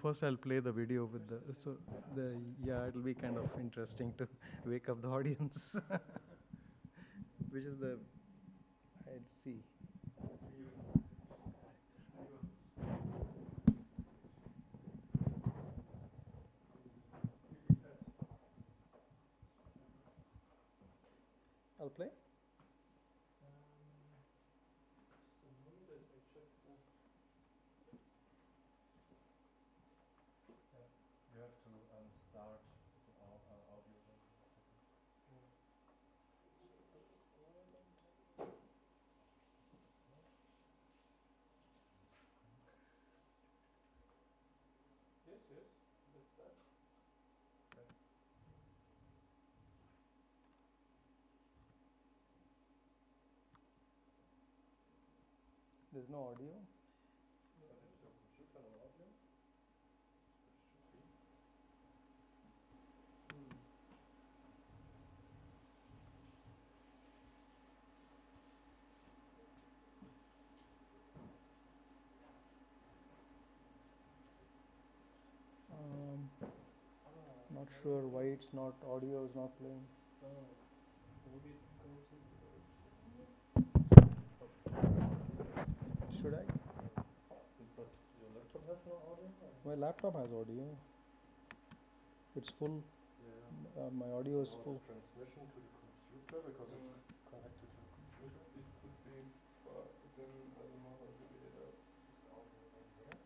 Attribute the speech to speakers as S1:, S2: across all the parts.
S1: First, I'll play the video with it'll be kind of interesting to wake up the audience. Which is the, let's see. I'll play.
S2: You have to start the audio. Yes, let's start. Okay.
S1: There's no audio.
S2: But it's your computer, no audio? It should be.
S1: Not sure why it's not, audio is not playing. Should I?
S2: But your laptop has no audio?
S1: My laptop has audio. It's full.
S2: Yeah.
S1: My audio is full.
S2: Transmission to the computer because it's connected to the computer. It could be, but then I don't know how to get it out. Is the audio right here?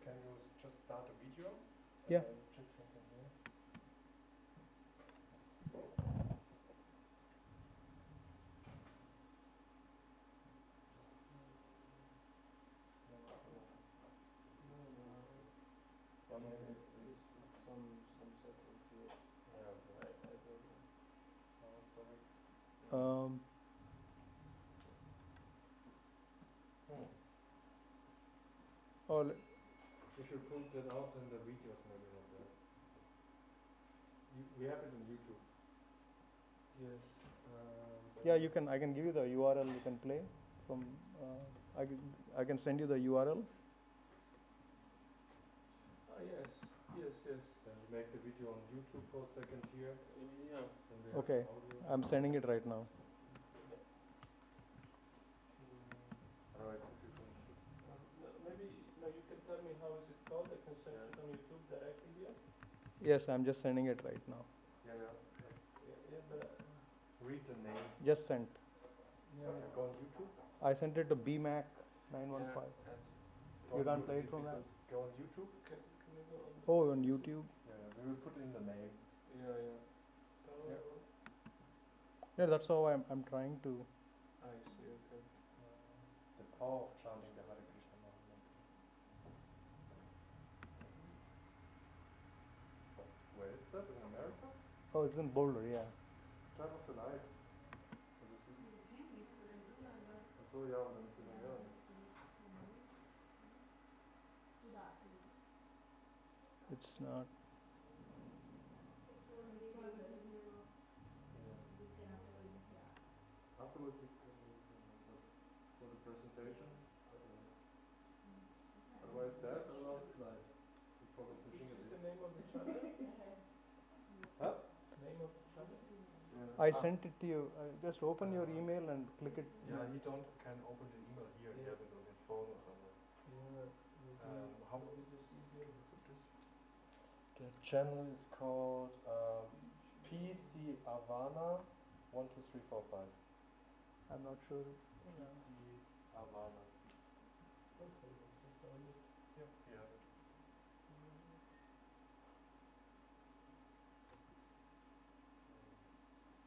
S2: Can you just start a video?
S1: Yeah.
S2: Check something here. Maybe it's some settings here. Yeah, right. I don't know. Oh, sorry. If you pull that out, then the video's maybe not there. We have it on YouTube. Yes.
S1: Yeah, you can. I can give you the URL. You can play from. I can send you the URL.
S2: Yes. Then we make the video on YouTube for a second here. Yeah.
S1: Okay, I'm sending it right now.
S2: Otherwise, if you can. Maybe you can tell me how is it called. I can search it on YouTube directly here.
S1: Yes, I'm just sending it right now.
S2: Yeah, but read the name.
S1: Just sent.
S2: Yeah. Okay, go on YouTube.
S1: I sent it to BMAC 915. You can't play it from that.
S2: Go on YouTube. Can you go on?
S1: Oh, on YouTube.
S2: Yeah, we will put in the name. Yeah.
S1: Yeah, that's how I'm trying to.
S2: I see. Okay. The power of chanting the Hare Krishna mantra. Where is that? In America?
S1: Oh, it's in Boulder, yeah.
S2: Turn off the light. So ja, dann ist es ja.
S1: It's not.
S2: Afterwards, for the presentation. Otherwise, there's a lot of light. For the pushing it. Is the name of the channel? Huh? Name of the channel? Yeah.
S1: I sent it to you. Just open your email and click it.
S2: Yeah, he can open the email here. He has it on his phone or somewhere. How is this easier to put this? The channel is called PC Havana 12345.
S1: I'm not sure.
S2: PC Havana. Yeah.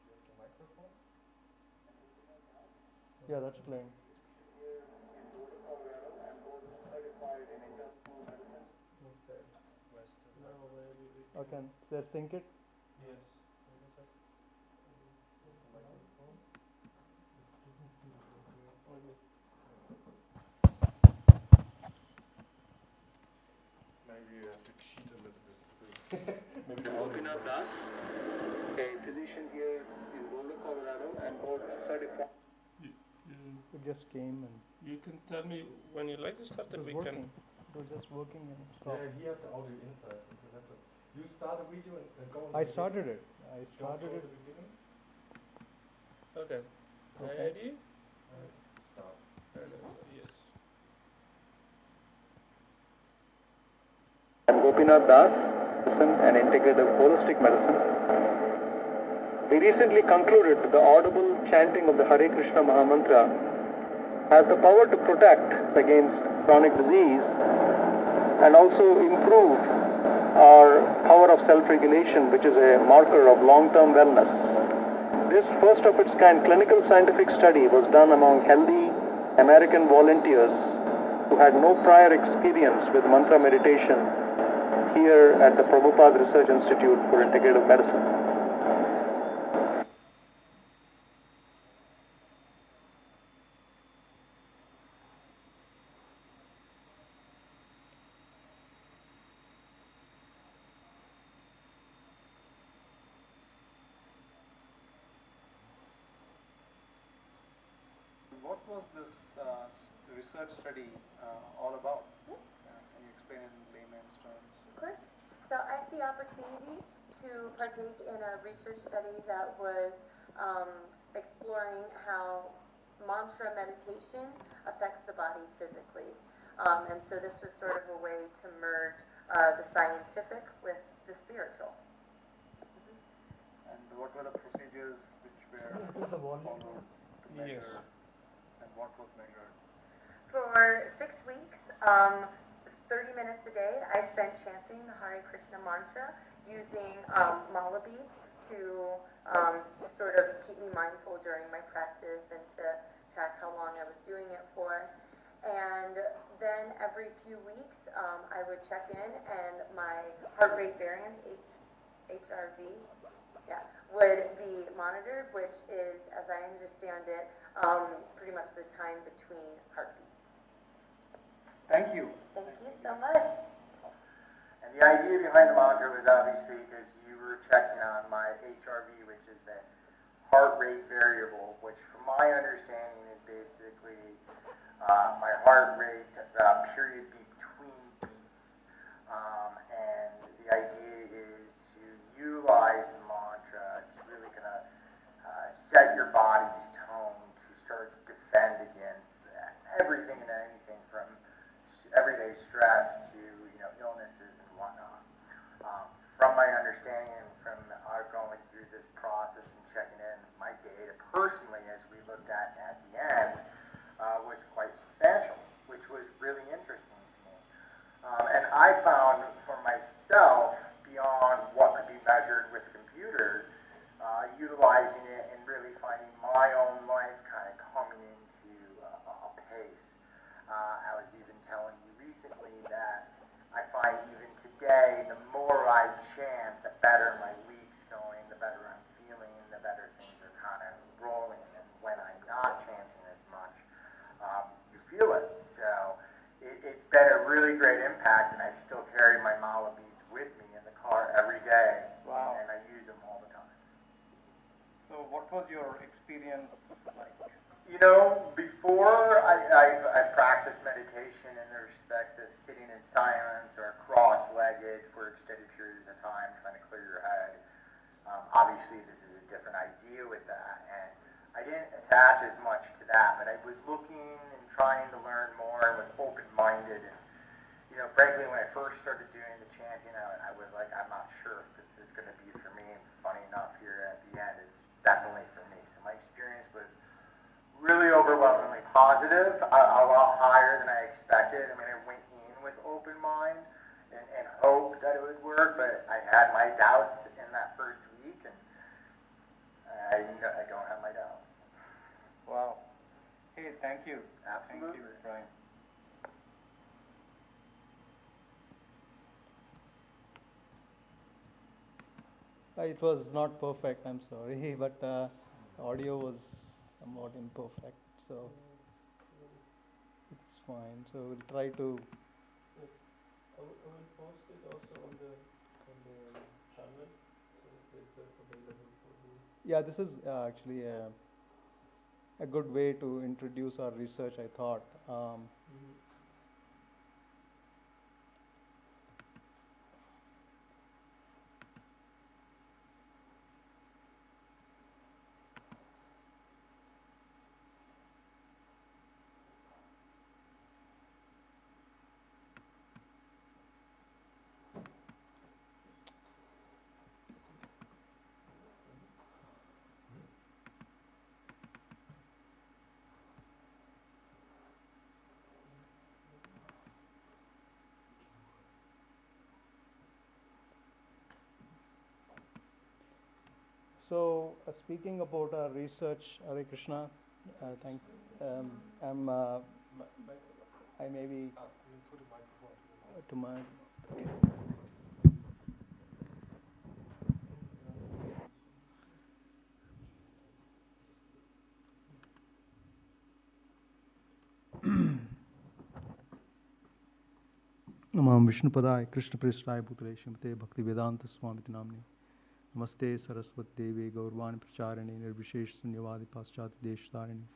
S2: You have the microphone?
S1: Yeah, that's playing.
S2: Okay. Western. Now where we
S1: Okay, so let's sync it.
S2: Yes. Wait a sec. Where's the microphone? Okay. Maybe you have to cheat a little bit. Maybe the
S3: Gopinath Prabhu, a physician here in Boulder, Colorado, and board certified.
S1: It just came and
S2: You can tell me when you like to start,
S1: it
S2: and
S1: was
S2: we
S1: working.
S2: can.
S1: It was just working and stopped.
S2: Yeah, he have the audio inside into the laptop. You start a video and go.
S1: I started it. I
S2: Don't
S1: started
S2: go
S1: it.
S2: to the beginning. Okay.
S1: Okay.
S2: Ready? Start. Yes.
S3: I'm Gopinath Prabhu, an integrative holistic medicine. We recently concluded that the audible chanting of the Hare Krishna Mahamantra has the power to protect against chronic disease and also improve our power of self-regulation, which is a marker of long-term wellness. This first of its kind clinical scientific study was done among healthy American volunteers who had no prior experience with mantra meditation here at the Prabhupada Research Institute for Integrative Medicine. What was this research study all about? Can you explain in layman's terms?
S4: Of course. So I had the opportunity to partake in a research study that was exploring how mantra meditation affects the body physically. And so this was sort of a way to merge the scientific with the spiritual.
S3: And what were the procedures which were followed to measure?
S2: Yes.
S3: And what was measured?
S4: For 6 weeks, 30 minutes a day, I spent chanting the Hare Krishna mantra using mala beads to sort of keep me mindful during my practice and to track how long I was doing it for. And then every few weeks, I would check in, and my heart rate variance, HRV, would be monitored, which is, as I understand it, pretty much the time between heartbeats.
S3: Thank you.
S4: Thank you so much.
S3: And the idea behind the mantra was obviously because you were checking on my HRV, which is the heart rate variable, which from my understanding is basically my heart rate period between beats. And the idea is to utilize the mantra. It's really going to set your body's tone to start to defend against everything and anything from everyday stress to illnesses and whatnot. From my understanding and from our going through this process and checking in, my data personally, as we looked at the end, was quite substantial, which was really interesting to me. And I found for myself, beyond what could be measured with a computer, utilizing it and really finding my own life kind of coming into a pace. I was even telling you recently that I find even today, the more I chant, the better my week's going, the better I'm feeling, the better things are kind of rolling. And when I'm not chanting as much, you feel it. So it's been a really great impact, and I still carry my mala beads with me in the car every day.
S5: Wow.
S3: And I use them all the time.
S5: So what was your experience like?
S3: Before I practiced meditation in the respects of sitting in silence or cross-legged for extended periods of time, trying to clear your head. Obviously, this is a different idea with that, and I didn't attach as much to that, but I was looking and trying to learn more and was open-minded. And, frankly, when I first started doing the chanting, I was like, I'm not sure if this is going to be for me. And funny enough, here at the end, it's definitely for me. So my experience was really overwhelmingly positive, a lot higher than I expected. I mean, I went in with open mind and hoped that it would work, but I had my doubts in that first week, and I don't have my doubts.
S5: Wow. Hey, thank you.
S3: Absolutely.
S5: Thank you, Brian.
S1: It was not perfect, I'm sorry, but audio was somewhat imperfect, so it's fine. So we'll try to.
S2: Yes. I will post it also on the channel, so it's available for you.
S1: Yeah, this is actually a good way to introduce our research, I thought. So, speaking about our research, Hare Krishna, I'm, I maybe
S2: You put a microphone
S1: to my, okay. Namam Vishnupadaya Krishna Prishthaya Bhutale Shrimate Bhakti Vedanta Swamiti Namni Namaste Saraswati Devi Gaurvani Pracharani Nirvishesh Sunyavadi Paschati Deshtarini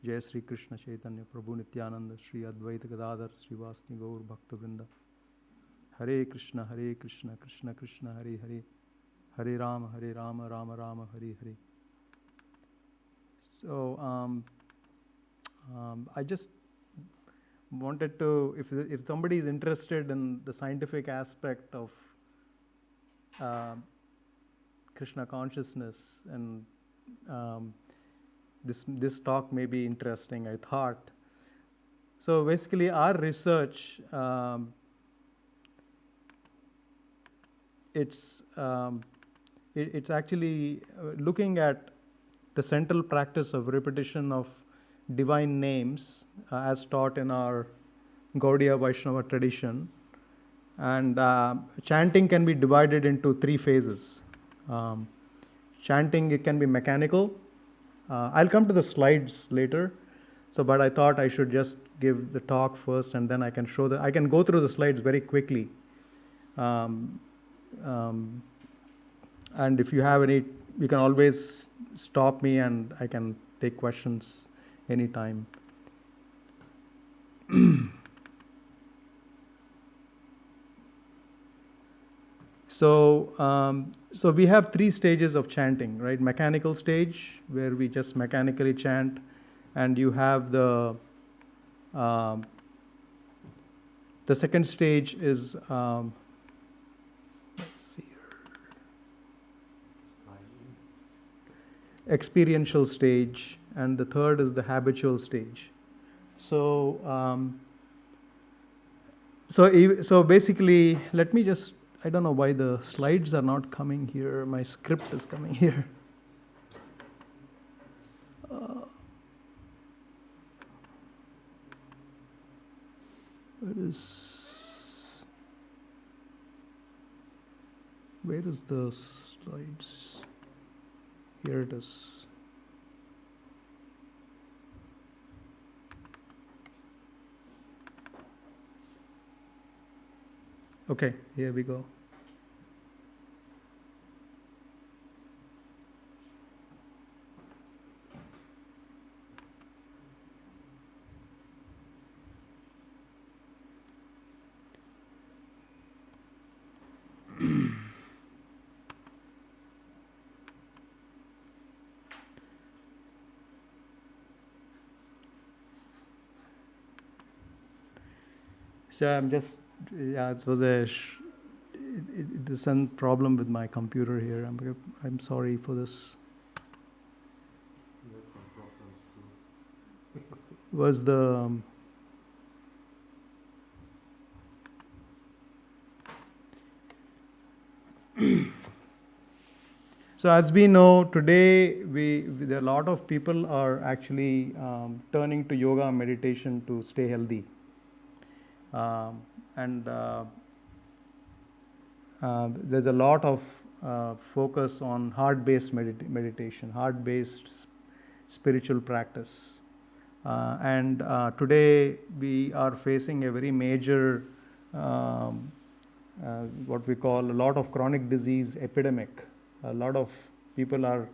S1: Jai Sri Krishna Chaitanya Prabhu Nityananda Sri Advaita Gadadhar Srivasni Gaur Bhakta Vrinda Hare Krishna Krishna Krishna Hare Hare Hare Rama Rama Rama Hare Hare. So I just wanted to, if somebody is interested in the scientific aspect of Krishna consciousness, and this talk may be interesting, I thought. So basically, our research, it's actually looking at the central practice of repetition of divine names as taught in our Gaudiya Vaishnava tradition. And chanting can be divided into three phases. Chanting, it can be mechanical. I'll come to the slides later. So, but I thought I should just give the talk first, and then I can show I can go through the slides very quickly. And if you have any, you can always stop me and I can take questions anytime. So we have three stages of chanting, right? Mechanical stage, where we just mechanically chant, and you have the second stage is let's see here, experiential stage, and the third is the habitual stage. So so basically, let me just, I don't know why the slides are not coming here. My script is coming here. Where is the slides? Here it is. Okay, here we go. So I'm just, yeah, it was there's some problem with my computer here. I'm sorry for this. Was the so as we know today, there are a lot of people are actually turning to yoga and meditation to stay healthy. And there's a lot of focus on heart-based meditation, heart-based spiritual practice. And today we are facing a very major, what we call a lot of chronic disease epidemic. A lot of people are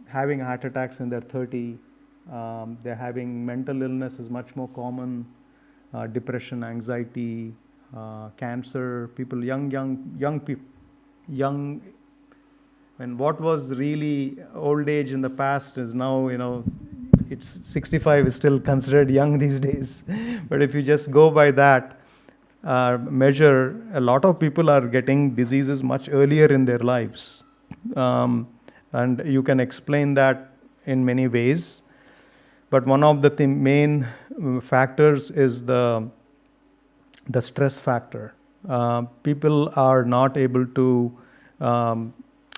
S1: having heart attacks in their 30. They're having mental illness is much more common, depression, anxiety, cancer. People, young people, when what was really old age in the past is now, it's 65 is still considered young these days. But if you just go by that measure, a lot of people are getting diseases much earlier in their lives. And you can explain that in many ways. But one of the main factors is the stress factor. People are not able to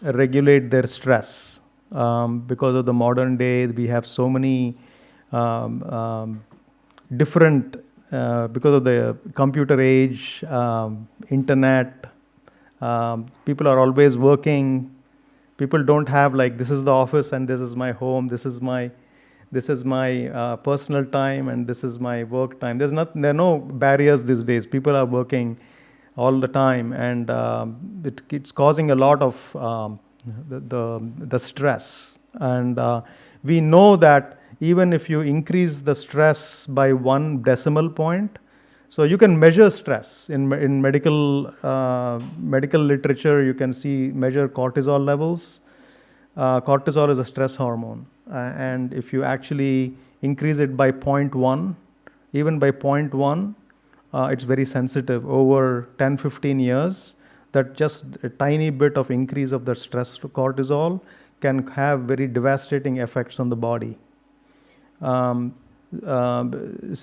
S1: regulate their stress. Because of the modern day, we have so many different, because of the computer age, internet, people are always working. People don't have like, this is the office and this is my home, this is my personal time and this is my work time. There are no barriers these days. People are working all the time, and it's causing a lot of the stress. And we know that even if you increase the stress by 1 decimal point, so you can measure stress in medical literature. You can measure cortisol levels. Cortisol is a stress hormone, and if you actually increase it by 0.1, even by 0.1, it's very sensitive. Over 10-15 years, that just a tiny bit of increase of the stress to cortisol can have very devastating effects on the body. So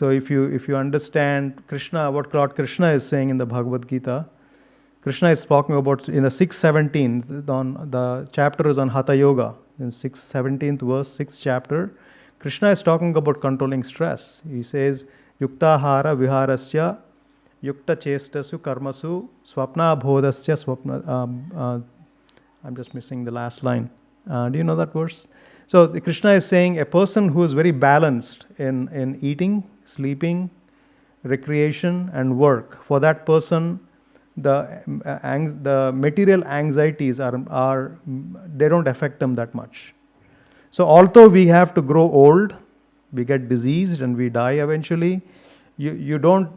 S1: if you understand Krishna, what Lord Krishna is saying in the Bhagavad Gita, Krishna is talking about in the 6:17, the chapter is on Hatha Yoga. In 17th verse, 6th chapter, Krishna is talking about controlling stress. He says, Yuktahara viharasya yukta chestasu karmasu swapna bodhasya swapna. I'm just missing the last line. Do you know that verse? So Krishna is saying a person who is very balanced in eating, sleeping, recreation, and work, for that person, the material anxieties they don't affect them that much. So although we have to grow old, we get diseased and we die eventually, you don't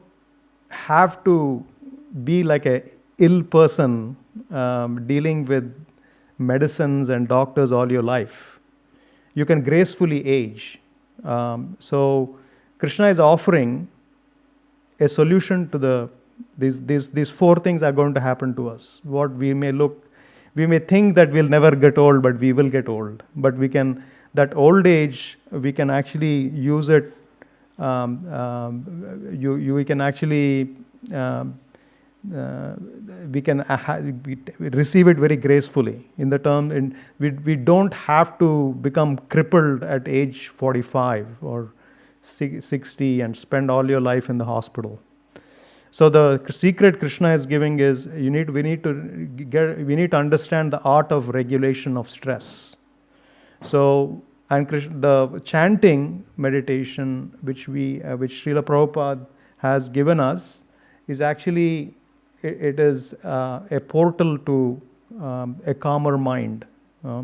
S1: have to be like a ill person dealing with medicines and doctors all your life. You can gracefully age. So Krishna is offering a solution to these 4 things are going to happen to us. What we may think that we'll never get old, but we will get old. But that old age, we can actually use it. We can actually we can receive it very gracefully. We don't have to become crippled at age 45 or 60 and spend all your life in the hospital. So the secret Krishna is giving is we need to understand the art of regulation of stress. So the chanting meditation which Srila Prabhupada has given us is actually it is a portal to a calmer mind.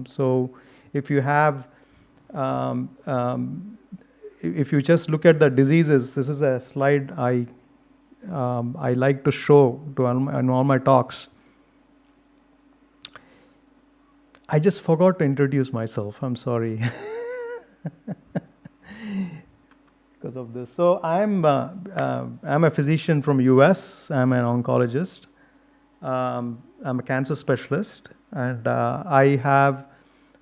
S1: So if you have if you just look at the diseases, this is a slide I like to show in all my talks. I just forgot to introduce myself. I'm sorry. Because of this. So I'm a physician from US. I'm an oncologist. I'm a cancer specialist, and I have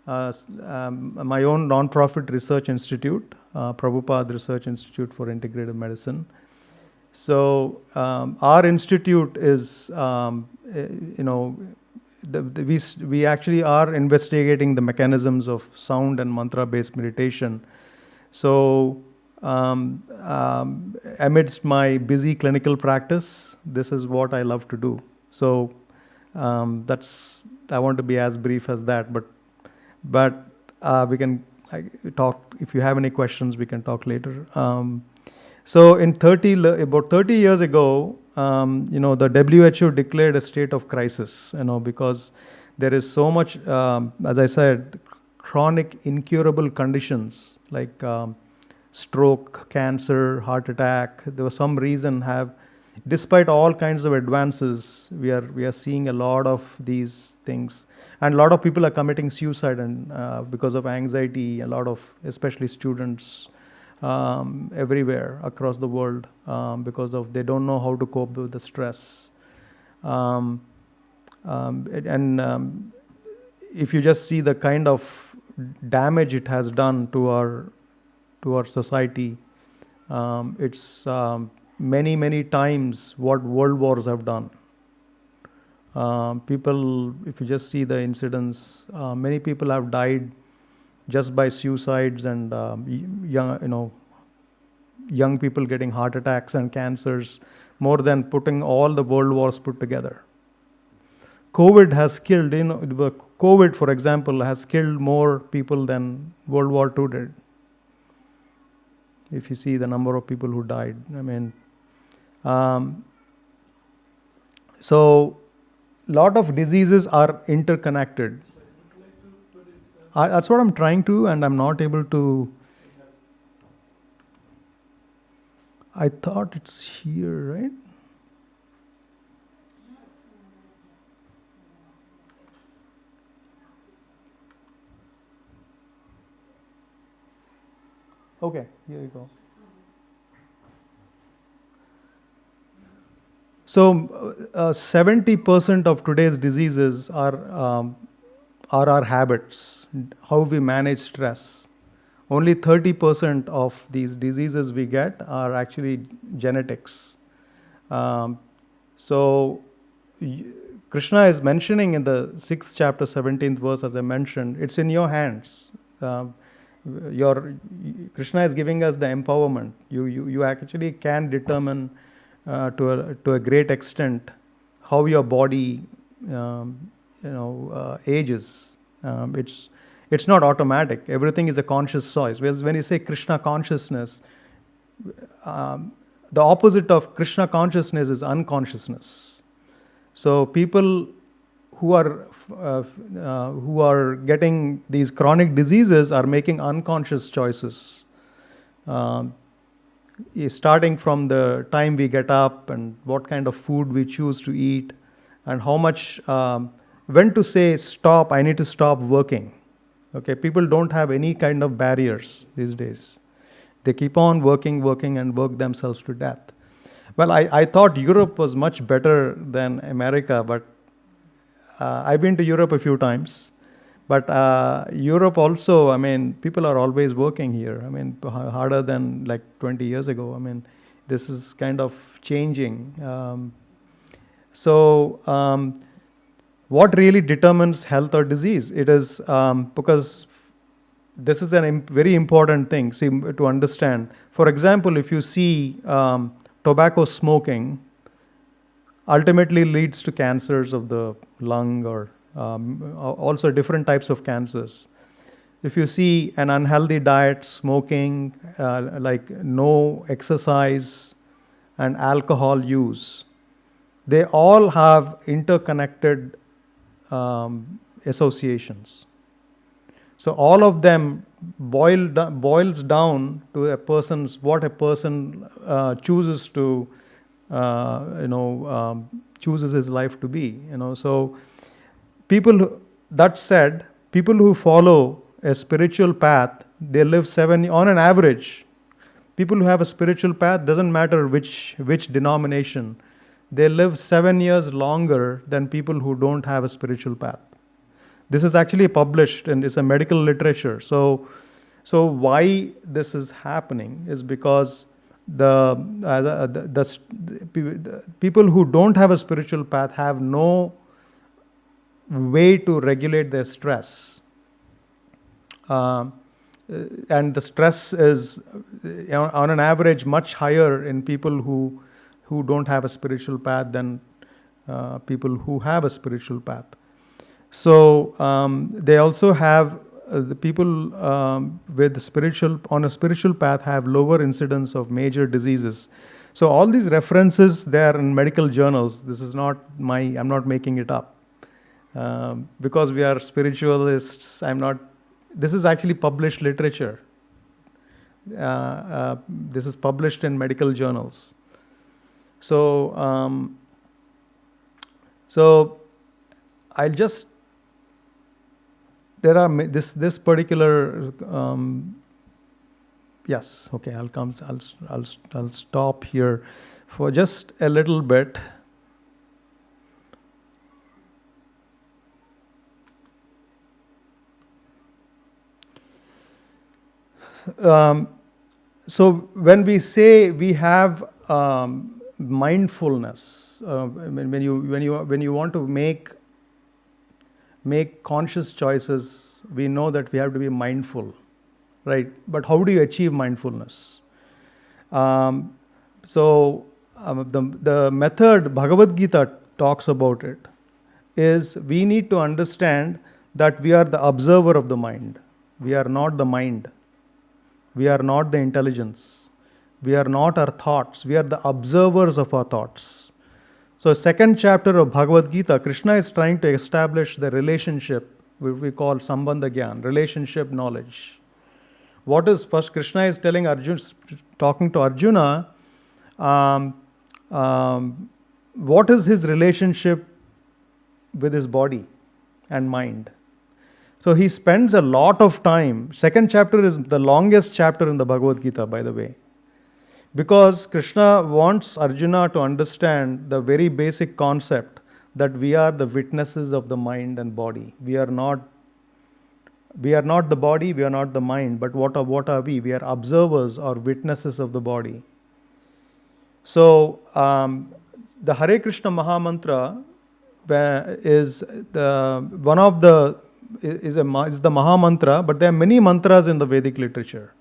S1: my own non-profit research institute, Prabhupada Research Institute for Integrative Medicine. So our institute is, we actually are investigating the mechanisms of sound and mantra-based meditation. So amidst my busy clinical practice, this is what I love to do. So That's, I want to be as brief as that, but we can talk. If you have any questions, we can talk later. So about 30 years ago, the WHO declared a state of crisis, because there is so much, as I said, chronic incurable conditions like stroke, cancer, heart attack. There was some reason despite all kinds of advances, we are seeing a lot of these things, and a lot of people are committing suicide and because of anxiety. A lot of, especially students, everywhere across the world, because of they don't know how to cope with the stress. If you just see the kind of damage it has done to our society, it's many times what world wars have done. People, if you just see the incidents, many people have died just by suicides, and young people getting heart attacks and cancers, more than putting all the world wars put together. COVID has killed, COVID, for example, has killed more people than World War II did. If you see the number of people who died, so a lot of diseases are interconnected. That's what I'm trying to, and I'm not able to. I thought it's here, right? Okay, here you go. So 70% of today's diseases are our habits, how we manage stress. Only 30% of these diseases we get are actually genetics. So Krishna is mentioning in the 6th chapter, 17th verse, as I mentioned, it's in your hands. Krishna is giving us the empowerment. You actually can determine to a great extent how your body ages. It's not automatic. Everything is a conscious choice. When you say Krishna consciousness, the opposite of Krishna consciousness is unconsciousness. So people who are getting these chronic diseases are making unconscious choices, starting from the time we get up and what kind of food we choose to eat, and how much, when to say stop, I need to stop working. Okay, people don't have any kind of barriers these days. They keep on working and work themselves to death. Well, I thought Europe was much better than America, but I've been to Europe a few times. But Europe also, people are always working here. Harder than like 20 years ago. This is kind of changing. What really determines health or disease? It is because this is a very important thing to understand. For example, if you see tobacco smoking ultimately leads to cancers of the lung, or also different types of cancers. If you see an unhealthy diet, smoking, like no exercise and alcohol use, they all have interconnected associations. So all of them boils down to what a person chooses to chooses his life to be. So people who follow a spiritual path, they live on an average. People who have a spiritual path, doesn't matter which denomination, they live 7 years longer than people who don't have a spiritual path. This is actually published, and it's a medical literature. So why this is happening is because the people who don't have a spiritual path have no way to regulate their stress. And the stress is, on an average, much higher in people who don't have a spiritual path than people who have a spiritual path. So they also have the people with spiritual on a spiritual path have lower incidence of major diseases. So all these references, they are in medical journals. This is not I'm not making it up. Because we are spiritualists, this is actually published literature. This is published in medical journals. So, I'll just, there are this particular, yes, okay, I'll stop here for just a little bit. So when we say we have mindfulness, when you want to make conscious choices, we know that we have to be mindful, right? But how do you achieve mindfulness? The method Bhagavad Gita talks about it is we need to understand that we are the observer of the mind. We are not the mind. We are not the intelligence. We are not our thoughts. We are the observers of our thoughts. So, second chapter of Bhagavad Gita, Krishna is trying to establish the relationship, which we call Sambandha Gyan, relationship knowledge. What is first? Krishna is telling Arjuna, talking to Arjuna, what is his relationship with his body and mind. So he spends a lot of time. Second chapter is the longest chapter in the Bhagavad Gita, by the way. Because Krishna wants Arjuna to understand the very basic concept that we are the witnesses of the mind and body. We are not the body, we are not the mind, but what are we? We are observers or witnesses of the body. So the Hare Krishna Mahamantra is the Mahamantra, but there are many mantras in the Vedic literature.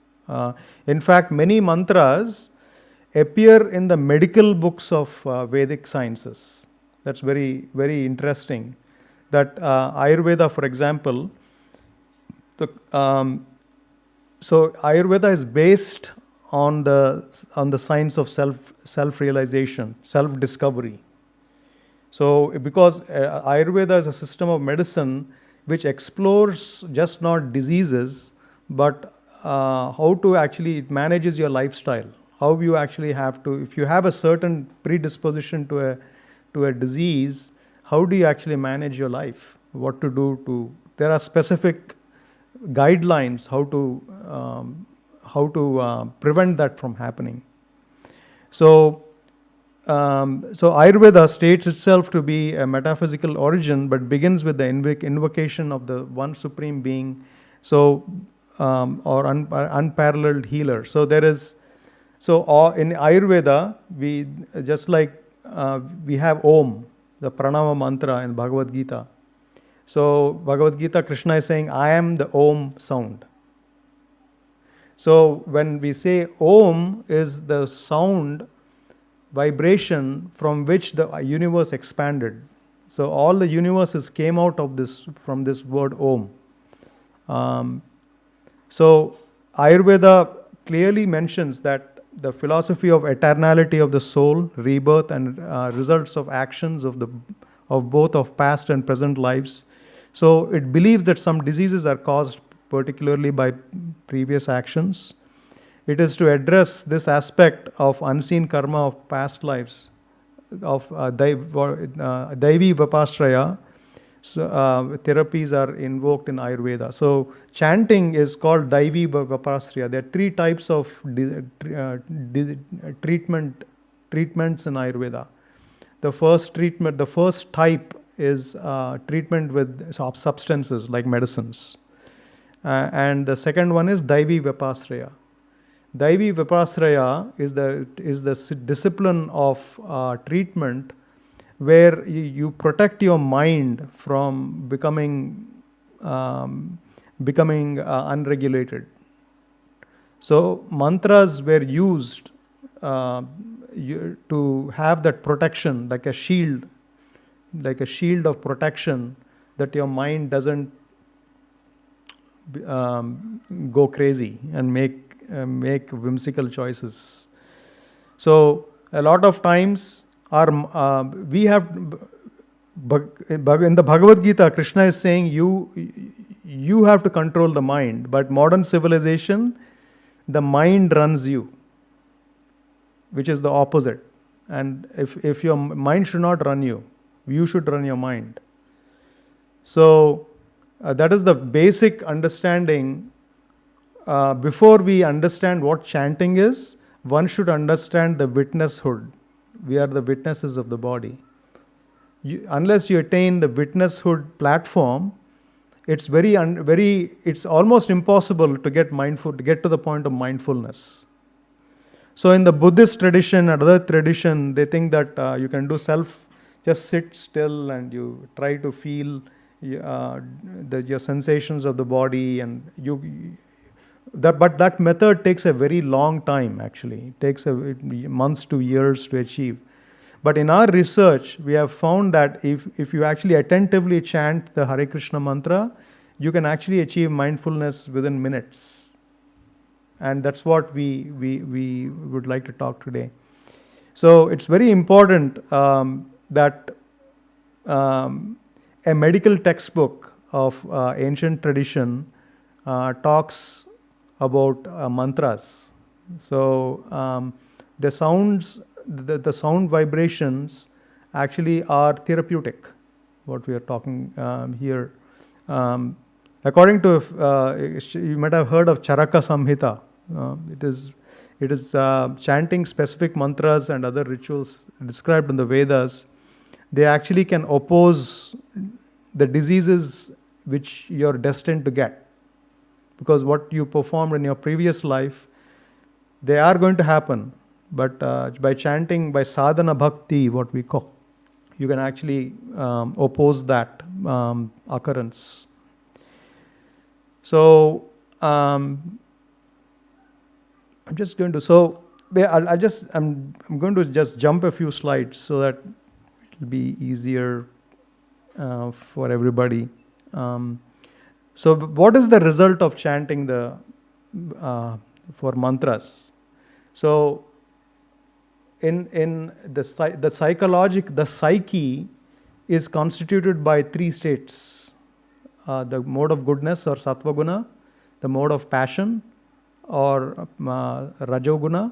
S1: In fact, many mantras appear in the medical books of Vedic sciences. That's very, very interesting. That Ayurveda, for example, so Ayurveda is based on the science of self-realization, self-discovery. So, because Ayurveda is a system of medicine which explores just not diseases, but how to actually, it manages your lifestyle. How you actually have to, if you have a certain predisposition to a disease, how do you actually manage your life? What to do there are specific guidelines how to prevent that from happening. So Ayurveda states itself to be a metaphysical origin, but begins with the invocation of the one supreme being, or unparalleled healer. So in Ayurveda, we just like we have Om, the Pranava mantra in Bhagavad Gita. So Bhagavad Gita, Krishna is saying, I am the Om sound. So when we say Om is the sound vibration from which the universe expanded. So all the universes came out of from this word Om. So Ayurveda clearly mentions that the philosophy of eternality of the soul, rebirth, and results of actions of both past and present lives. So it believes that some diseases are caused particularly by previous actions. It is to address this aspect of unseen karma of past lives, of Daivi Vipashraya. So, therapies are invoked in Ayurveda. So chanting is called Daivi Vipashraya. There are three types of treatments in Ayurveda. The first type is treatment with substances like medicines. And the second one is Daivi Vipashraya. Daivi Vipashraya is the discipline of treatment where you protect your mind from becoming unregulated. So mantras were used to have that protection, like a shield, like a shield of protection, that your mind doesn't go crazy and make whimsical choices. So a lot of times we have in the Bhagavad Gita, Krishna is saying you have to control the mind, but modern civilization, the mind runs you, which is the opposite. And if your mind should not run you, you should run your mind. So that is the basic understanding. Before we understand what chanting is, one should understand the witnesshood. We are the witnesses of the body. Unless you attain the witnesshood platform, it's it's almost impossible to get to the point of mindfulness. So in the Buddhist tradition and other tradition, they think that you can do just sit still and you try to feel your sensations of the body, and but that method takes a very long time actually. It takes months to years to achieve. But in our research, we have found that if you actually attentively chant the Hare Krishna mantra, you can actually achieve mindfulness within minutes. And that's what we would like to talk today. So it's very important that a medical textbook of ancient tradition talks about mantras. So the sound vibrations actually are therapeutic, what we are talking here. According to, you might have heard of Charaka Samhita. It is chanting specific mantras and other rituals described in the Vedas. They actually can oppose the diseases which you're destined to get. Because what you performed in your previous life, they are going to happen. But by chanting, by sadhana bhakti, what we call, you can actually oppose that occurrence. So I'm going to just jump a few slides so that it'll be easier for everybody. So what is the result of chanting for mantras? So in the psyche is constituted by three states. The mode of goodness or sattva guna, the mode of passion or rajoguna,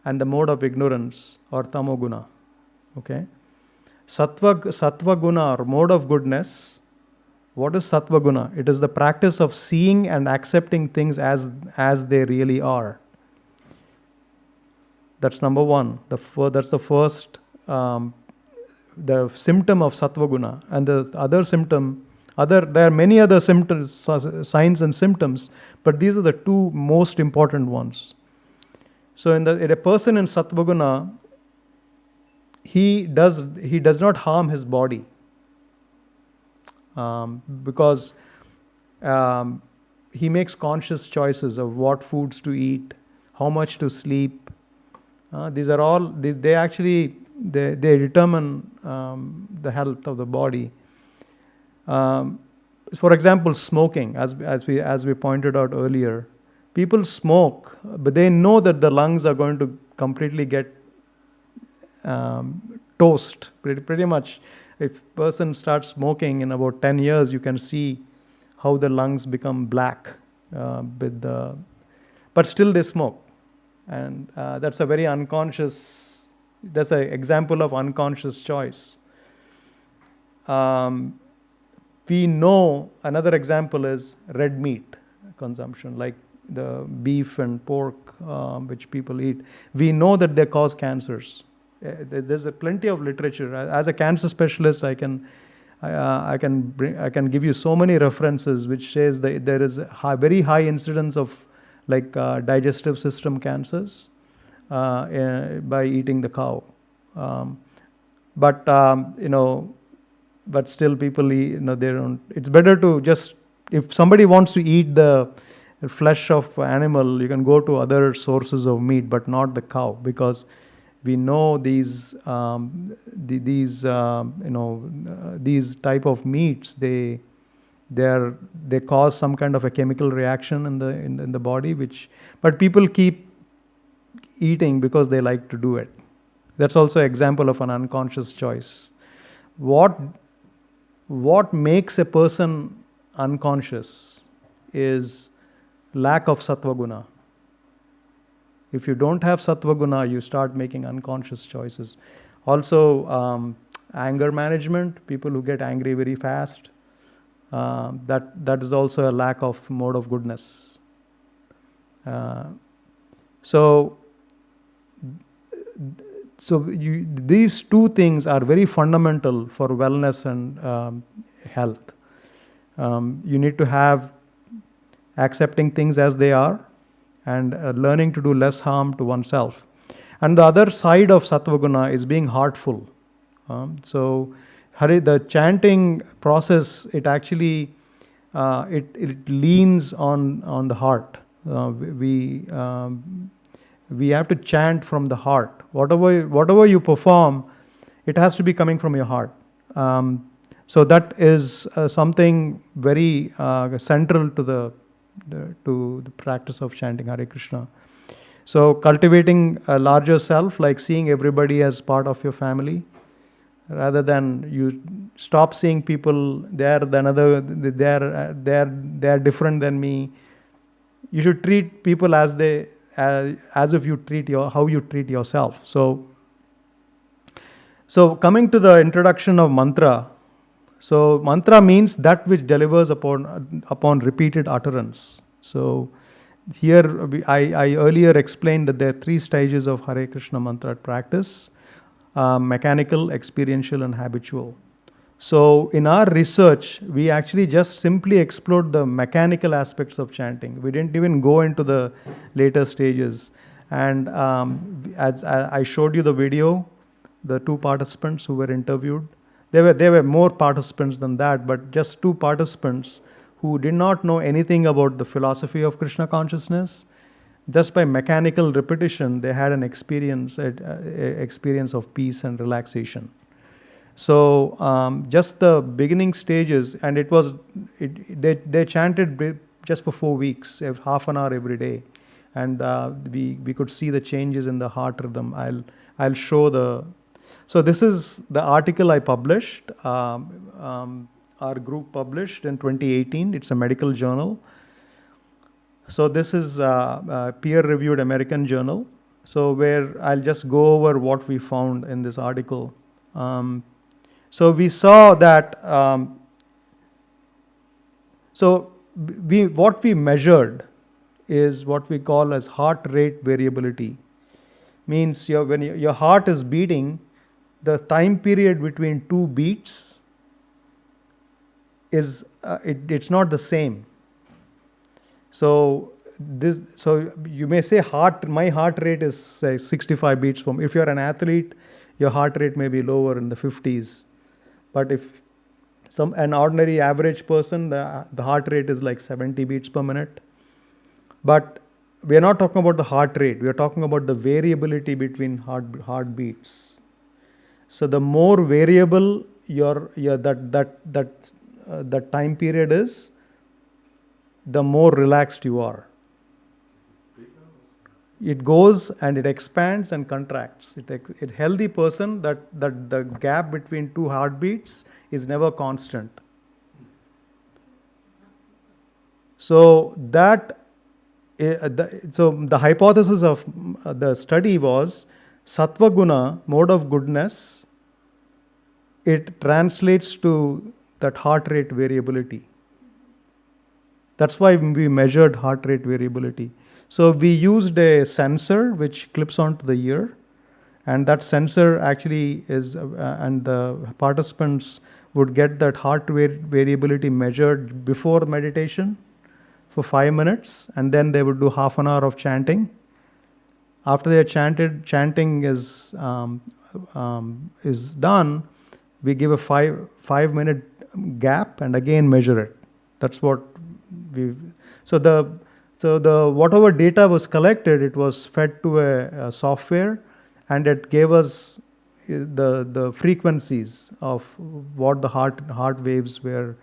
S1: and the mode of ignorance or tamoguna. Okay, sattva guna or mode of goodness. What is sattva guna? It is the practice of seeing and accepting things as they really are. That's number one. That's the first, the symptom of sattva guna. And the other symptom, there are many other symptoms, signs and symptoms, but these are the two most important ones. So in a person in sattva guna, he does not harm his body, because he makes conscious choices of what foods to eat, how much to sleep. These are all they determine the health of the body. For example, smoking, as we pointed out earlier, people smoke, but they know that the lungs are going to completely get toast. Pretty much, if a person starts smoking in about 10 years, you can see how the lungs become black but still they smoke. And that's a very unconscious, that's an example of unconscious choice. We know another example is red meat consumption, like the beef and pork which people eat. We know that they cause cancers. There's plenty of literature. As a cancer specialist, I can give you so many references which says that there is a very high incidence of digestive system cancers by eating the cow. But still people eat, they don't. It's better to just, if somebody wants to eat the flesh of animal, you can go to other sources of meat, but not the cow, because We know these these type of meats, they cause some kind of a chemical reaction in the body, but people keep eating because they like to do it. That's also an example of an unconscious choice. What makes a person unconscious is lack of sattva guna. If you don't have sattva guna, you start making unconscious choices. Also, anger management, people who get angry very fast, that is also a lack of mode of goodness. These two things are very fundamental for wellness and health. You need to have accepting things as they are, and learning to do less harm to oneself. And the other side of sattva guna is being heartful. The chanting process, it actually it leans on the heart. We have to chant from the heart. Whatever you perform, it has to be coming from your heart. So that is something very central to the practice of chanting Hare Krishna. So cultivating a larger self, like seeing everybody as part of your family, rather than you stop seeing people, they're different than me. You should treat people as if you treat how you treat yourself. So coming to the introduction of mantra. So mantra means that which delivers upon repeated utterance. So here I earlier explained that there are 3 stages of Hare Krishna mantra practice: mechanical, experiential, and habitual. So in our research, we actually just simply explored the mechanical aspects of chanting. We didn't even go into the later stages. And as I showed you the video, the 2 participants who were interviewed, there were more participants than that, but just 2 participants who did not know anything about the philosophy of Krishna consciousness. Just by mechanical repetition, they had an experience of peace and relaxation. So just the beginning stages, and they chanted just for 4 weeks, half an hour every day, and we could see the changes in the heart rhythm. I'll show the. So this is the article I published. Our group published in 2018. It's a medical journal. So this is a peer-reviewed American journal. So where I'll just go over what we found in this article. So we saw that. What we measured is what we call as heart rate variability. Means when your heart is beating, the time period between 2 beats is it's not the same. So you may say my heart rate is say 65 beats per minute. If you're an athlete, your heart rate may be lower in the 50s. But if an ordinary average person, the heart rate is like 70 beats per minute. But we are not talking about the heart rate. We are talking about the variability between heartbeats. So the more variable that time period is, the more relaxed you are. It goes and it expands and contracts. A healthy person, that the gap between 2 heartbeats is never constant. So the hypothesis of the study was sattva guna, mode of goodness, it translates to that heart rate variability. That's why we measured heart rate variability. So we used a sensor which clips onto the ear, and that sensor actually is, and the participants would get that heart rate variability measured before meditation for 5 minutes, and then they would do half an hour of chanting. After they chanting is done, we give a 5-minute gap and again measure it. That's what so the whatever data was collected, it was fed to a software, and it gave us the frequencies of what the heart waves were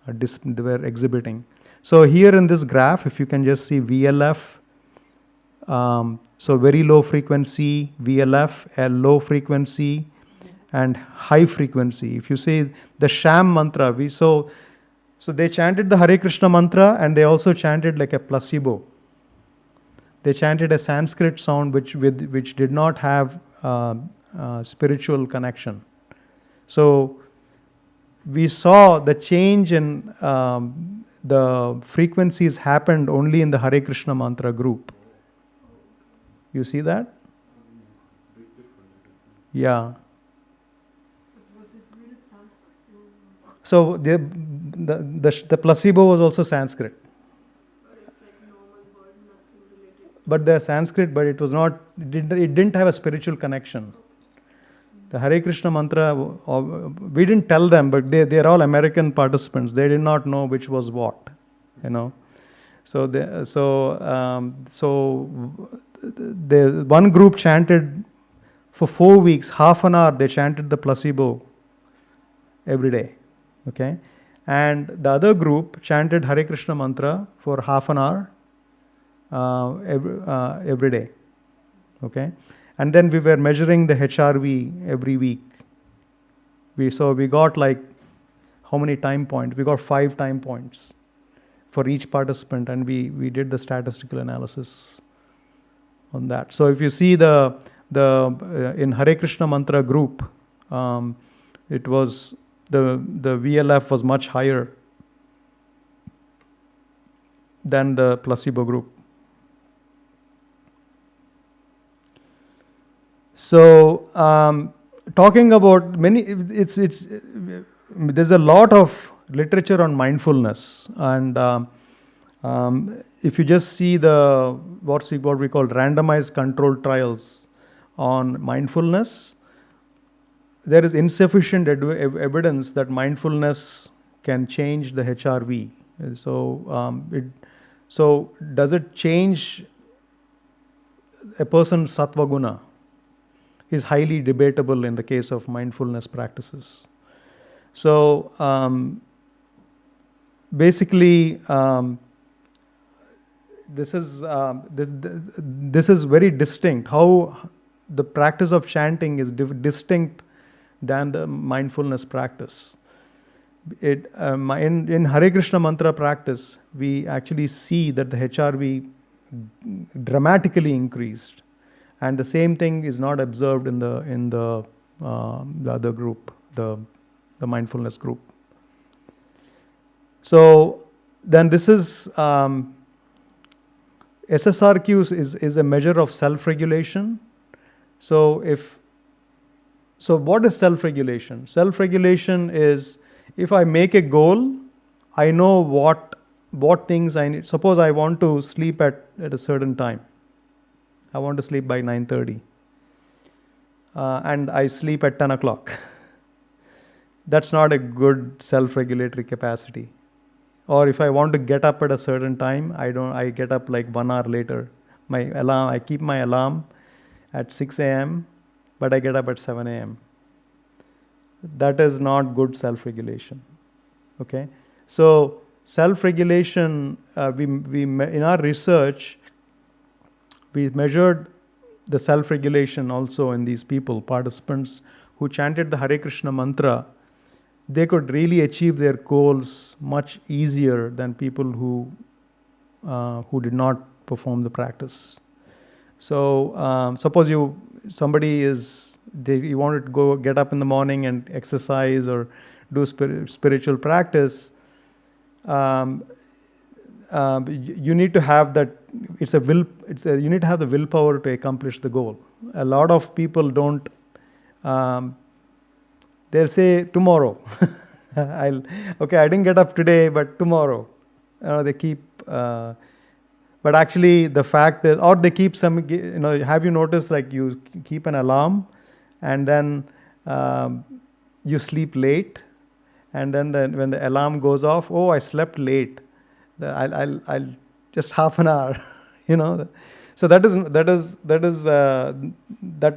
S1: exhibiting. So here in this graph, if you can just see VLF, so very low frequency, VLF, a low frequency, and high frequency. If you say the sham mantra, so they chanted the Hare Krishna mantra, and they also chanted like a placebo. They chanted a Sanskrit sound which did not have spiritual connection. So we saw the change in the frequencies happened only in the Hare Krishna mantra group. You see that? Yeah. So the placebo was also Sanskrit. But the Sanskrit, but it was not, it didn't have a spiritual connection. The Hare Krishna mantra, we didn't tell them, but they're all American participants. They did not know which was what, So the one group chanted for 4 weeks, half an hour. They chanted the placebo every day, okay. And the other group chanted Hare Krishna mantra for half an hour every day, okay. And then we were measuring the HRV every week. We got like how many time points? We got 5 time points for each participant, and we did the statistical analysis on that. So if you see the in Hare Krishna mantra group, it was the VLF was much higher than the placebo group. So, talking about there's a lot of literature on mindfulness, and if you just see what we call randomized controlled trials on mindfulness, there is insufficient evidence that mindfulness can change the HRV. So does it change a person's sattva guna? Is highly debatable in the case of mindfulness practices. So basically, this is very distinct. How the practice of chanting is distinct than the mindfulness practice. In Hare Krishna mantra practice, we actually see that the HRV dramatically increased. And the same thing is not observed in the other group, the mindfulness group. So then this is SSRQs is a measure of self-regulation. So what is self-regulation? Self-regulation is if I make a goal, I know what things I need. Suppose I want to sleep at a certain time. I want to sleep by 9:30, and I sleep at 10 o'clock. That's not a good self-regulatory capacity. Or if I want to get up at a certain time, I get up like 1 hour later. I keep my alarm at 6 a.m., but I get up at 7 a.m. That is not good self-regulation. Okay, so self-regulation, we in our research, we measured the self-regulation also in these participants who chanted the Hare Krishna mantra. They could really achieve their goals much easier than people who did not perform the practice. So suppose you wanted to get up in the morning and exercise or do spiritual practice. You need to have that. You need to have the willpower to accomplish the goal. A lot of people don't. They'll say tomorrow. I didn't get up today, but tomorrow. They keep. But actually, the fact is, or they keep some. Have you noticed like you keep an alarm, and then you sleep late, and then when the alarm goes off, I slept late. I'll just half an hour, So that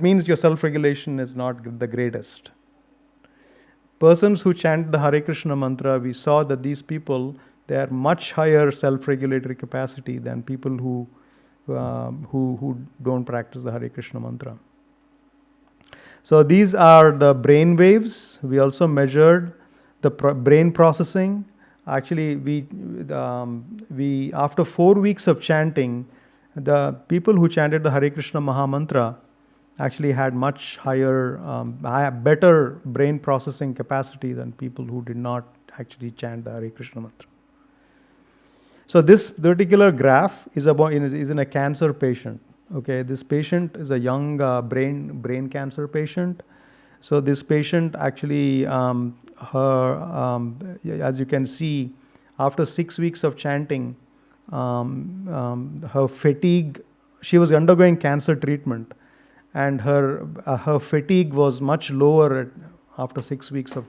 S1: means your self-regulation is not the greatest. Persons who chant the Hare Krishna mantra, we saw that these people, they are much higher self-regulatory capacity than people who don't practice the Hare Krishna mantra. So these are the brain waves. We also measured the brain processing. Actually, we after 4 weeks of chanting, the people who chanted the Hare Krishna Maha Mantra actually had much higher, better brain processing capacity than people who did not actually chant the Hare Krishna mantra. So this particular graph is in a cancer patient. Okay, this patient is a young brain cancer patient. So this patient actually, as you can see, after 6 weeks of chanting, her fatigue, she was undergoing cancer treatment, and her fatigue was much lower after 6 weeks of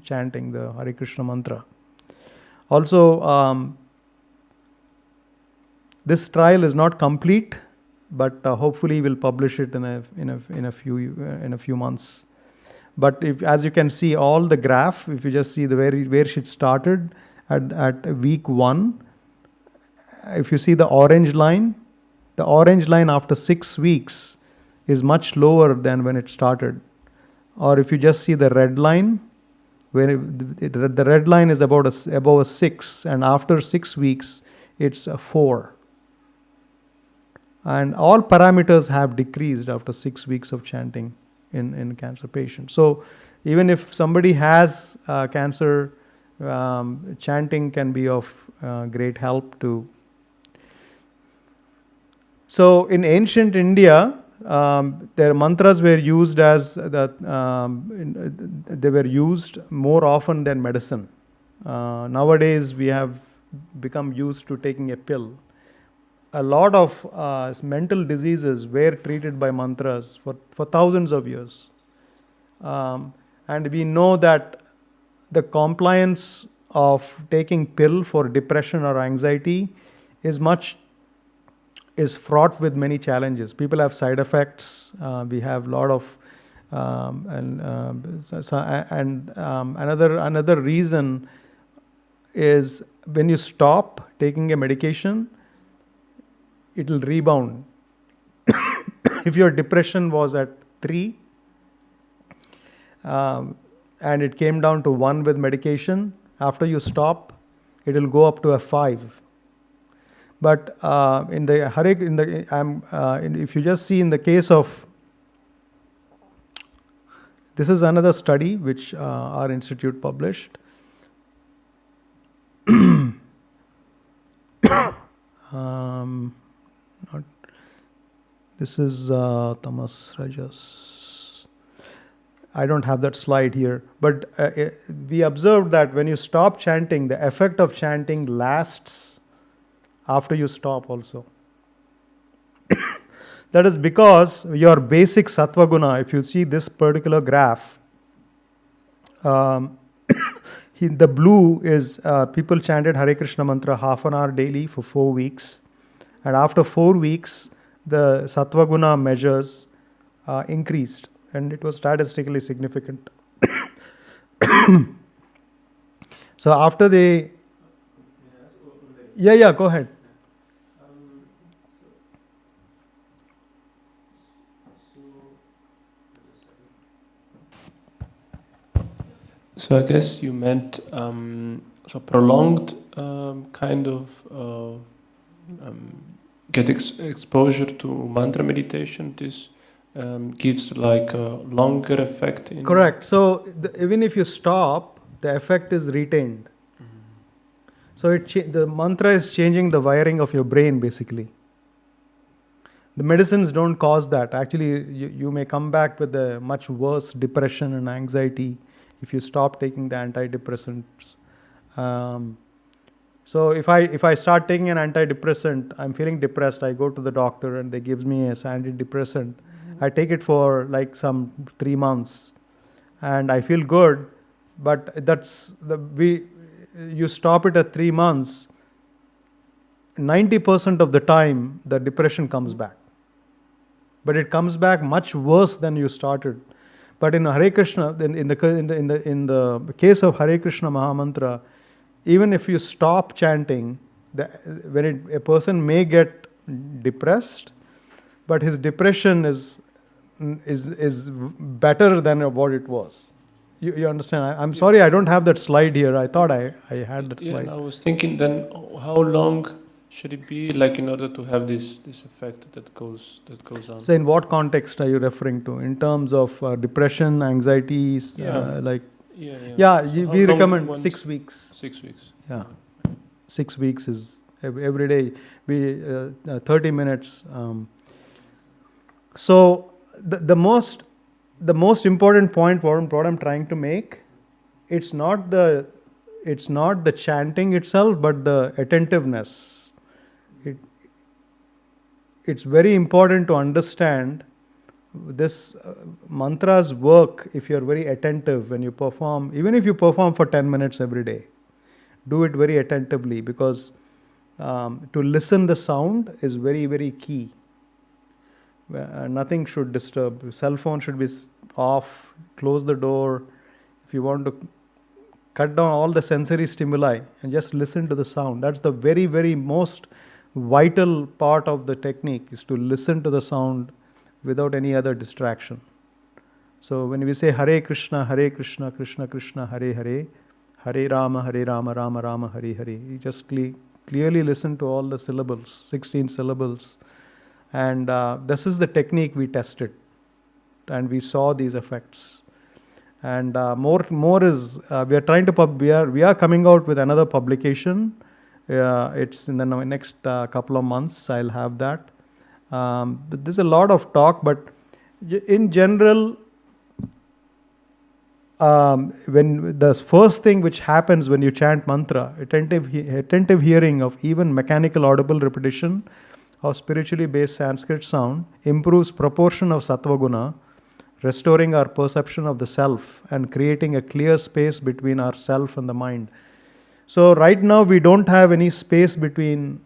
S1: chanting the Hare Krishna mantra. Also, this trial is not complete, but hopefully we'll publish it in a few months. But as you can see, all the graph, if you just see where she started at week 1, if you see the orange line after 6 weeks is much lower than when it started. Or if you just see the red line, where the red line is above a 6, and after 6 weeks it's a 4. And all parameters have decreased after 6 weeks of chanting in cancer patients. So even if somebody has cancer, chanting can be of great help to. So in ancient India, their mantras were used they were used more often than medicine. Nowadays we have become used to taking a pill. A lot of mental diseases were treated by mantras for thousands of years. And we know that the compliance of taking pill for depression or anxiety is fraught with many challenges. People have side effects. We have a lot of another reason is when you stop taking a medication, it will rebound. If your depression was at 3 and it came down to 1 with medication, after you stop, it will go up to a 5. But if you just see in the case of, this is another study which our institute published. This is Tamas Rajas. I don't have that slide here, but we observed that when you stop chanting, the effect of chanting lasts after you stop also. That is because your basic sattva guna, if you see this particular graph, the blue is people chanted Hare Krishna mantra half an hour daily for 4 weeks, and after 4 weeks the sattva guna measures increased, and it was statistically significant. So after they, go ahead.
S6: So I guess you meant prolonged kind of get exposure to mantra meditation. This gives like a longer effect.
S1: Correct. So even if you stop, the effect is retained. Mm-hmm. So the mantra is changing the wiring of your brain basically. The medicines don't cause that. Actually, you may come back with a much worse depression and anxiety if you stop taking the antidepressants. So if I start taking an antidepressant, I'm feeling depressed, I go to the doctor and they give me a antidepressant. Mm-hmm. I take it for like some 3 months and I feel good, but you stop it at 3 months, 90% of the time the depression comes back. But it comes back much worse than you started. But in Hare Krishna, in the case of Hare Krishna Mahamantra, even if you stop chanting, a person may get depressed, but his depression is better than what it was. You understand? I'm sorry, I don't have that slide here. I thought I had that slide.
S6: Yeah, I was thinking then, how long should it be, like, in order to have this effect that goes on?
S1: So in what context are you referring to? In terms of depression, anxieties,
S6: we
S1: recommend 6 weeks.
S6: 6 weeks.
S1: Yeah, 6 weeks is every day. 30 minutes. So the most important point, what I'm trying to make, it's not the chanting itself, but the attentiveness. It's very important to understand this mantras work if you're very attentive when you perform. Even if you perform for 10 minutes every day, do it very attentively, because to listen the sound is very, very key. Nothing should disturb. Cell phone should be off. Close the door. If you want to cut down all the sensory stimuli and just listen to the sound. That's the very, very most vital part of the technique, is to listen to the sound without any other distraction. So when we say Hare Krishna, Krishna Krishna, Hare Hare, Hare Rama, Rama Rama, Hare Hare, you just clearly listen to all the syllables, 16 syllables. And this is the technique we tested, and we saw these effects. And more is we are trying to we are coming out with another publication. It's in the next couple of months. I'll have that. But there's a lot of talk, but in general, when the first thing which happens when you chant mantra, attentive hearing of even mechanical audible repetition of spiritually based Sanskrit sound improves proportion of sattva guna, restoring our perception of the self and creating a clear space between our self and the mind. So right now we don't have any space between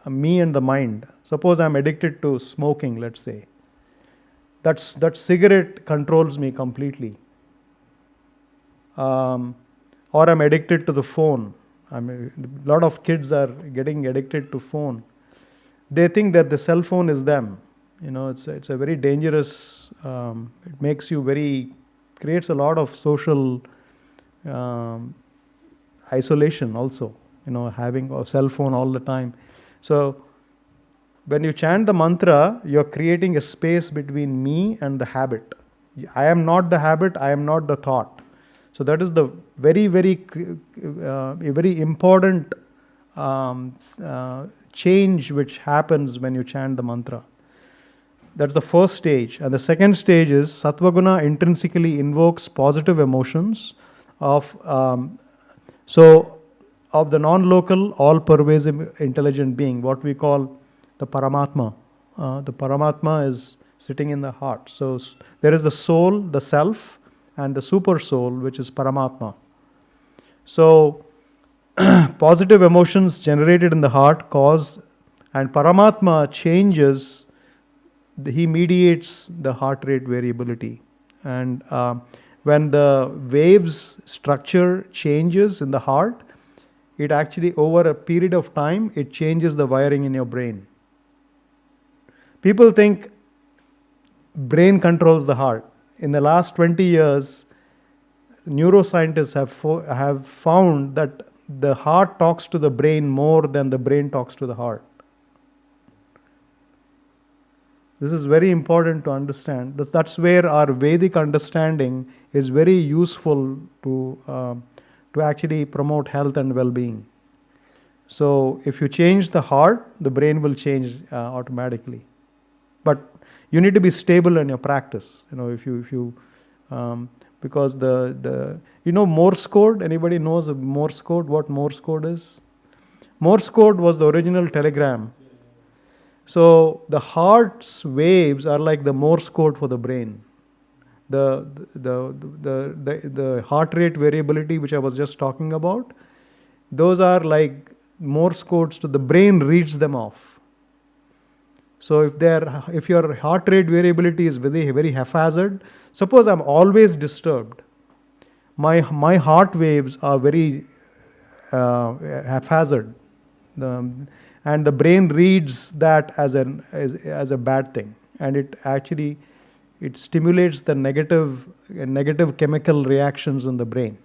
S1: me and the mind. Suppose I'm addicted to smoking, let's say. That cigarette controls me completely. Or I'm addicted to the phone. A lot of kids are getting addicted to phone. They think that the cell phone is them. It's a very dangerous. It makes you creates a lot of social isolation also. Having a cell phone all the time. So when you chant the mantra, you're creating a space between me and the habit. I am not the habit. I am not the thought. So that is the very, very, very important change which happens when you chant the mantra. That's the first stage. And the second stage is Sattva Guna intrinsically invokes positive emotions of the non-local, all-pervasive intelligent being, what we call the Paramatma. The Paramatma is sitting in the heart. So there is the soul, the self, and the super soul, which is Paramatma. So positive emotions generated in the heart cause, and Paramatma changes, he mediates the heart rate variability. And when the waves structure changes in the heart, it actually, over a period of time, it changes the wiring in your brain. People think brain controls the heart. In the last 20 years, neuroscientists have found that the heart talks to the brain more than the brain talks to the heart. This is very important to understand. That's where our Vedic understanding is very useful to actually promote health and well-being. So if you change the heart, the brain will change automatically. But you need to be stable in your practice. Because Morse code. Anybody knows of Morse code? What Morse code is? Morse code was the original telegram. So the heart's waves are like the Morse code for the brain. The heart rate variability, which I was just talking about, those are like Morse codes to the brain, reads them off. So if your heart rate variability is very haphazard, suppose I'm always disturbed, my heart waves are very haphazard, and the brain reads that as a bad thing, and it stimulates the negative chemical reactions in the brain.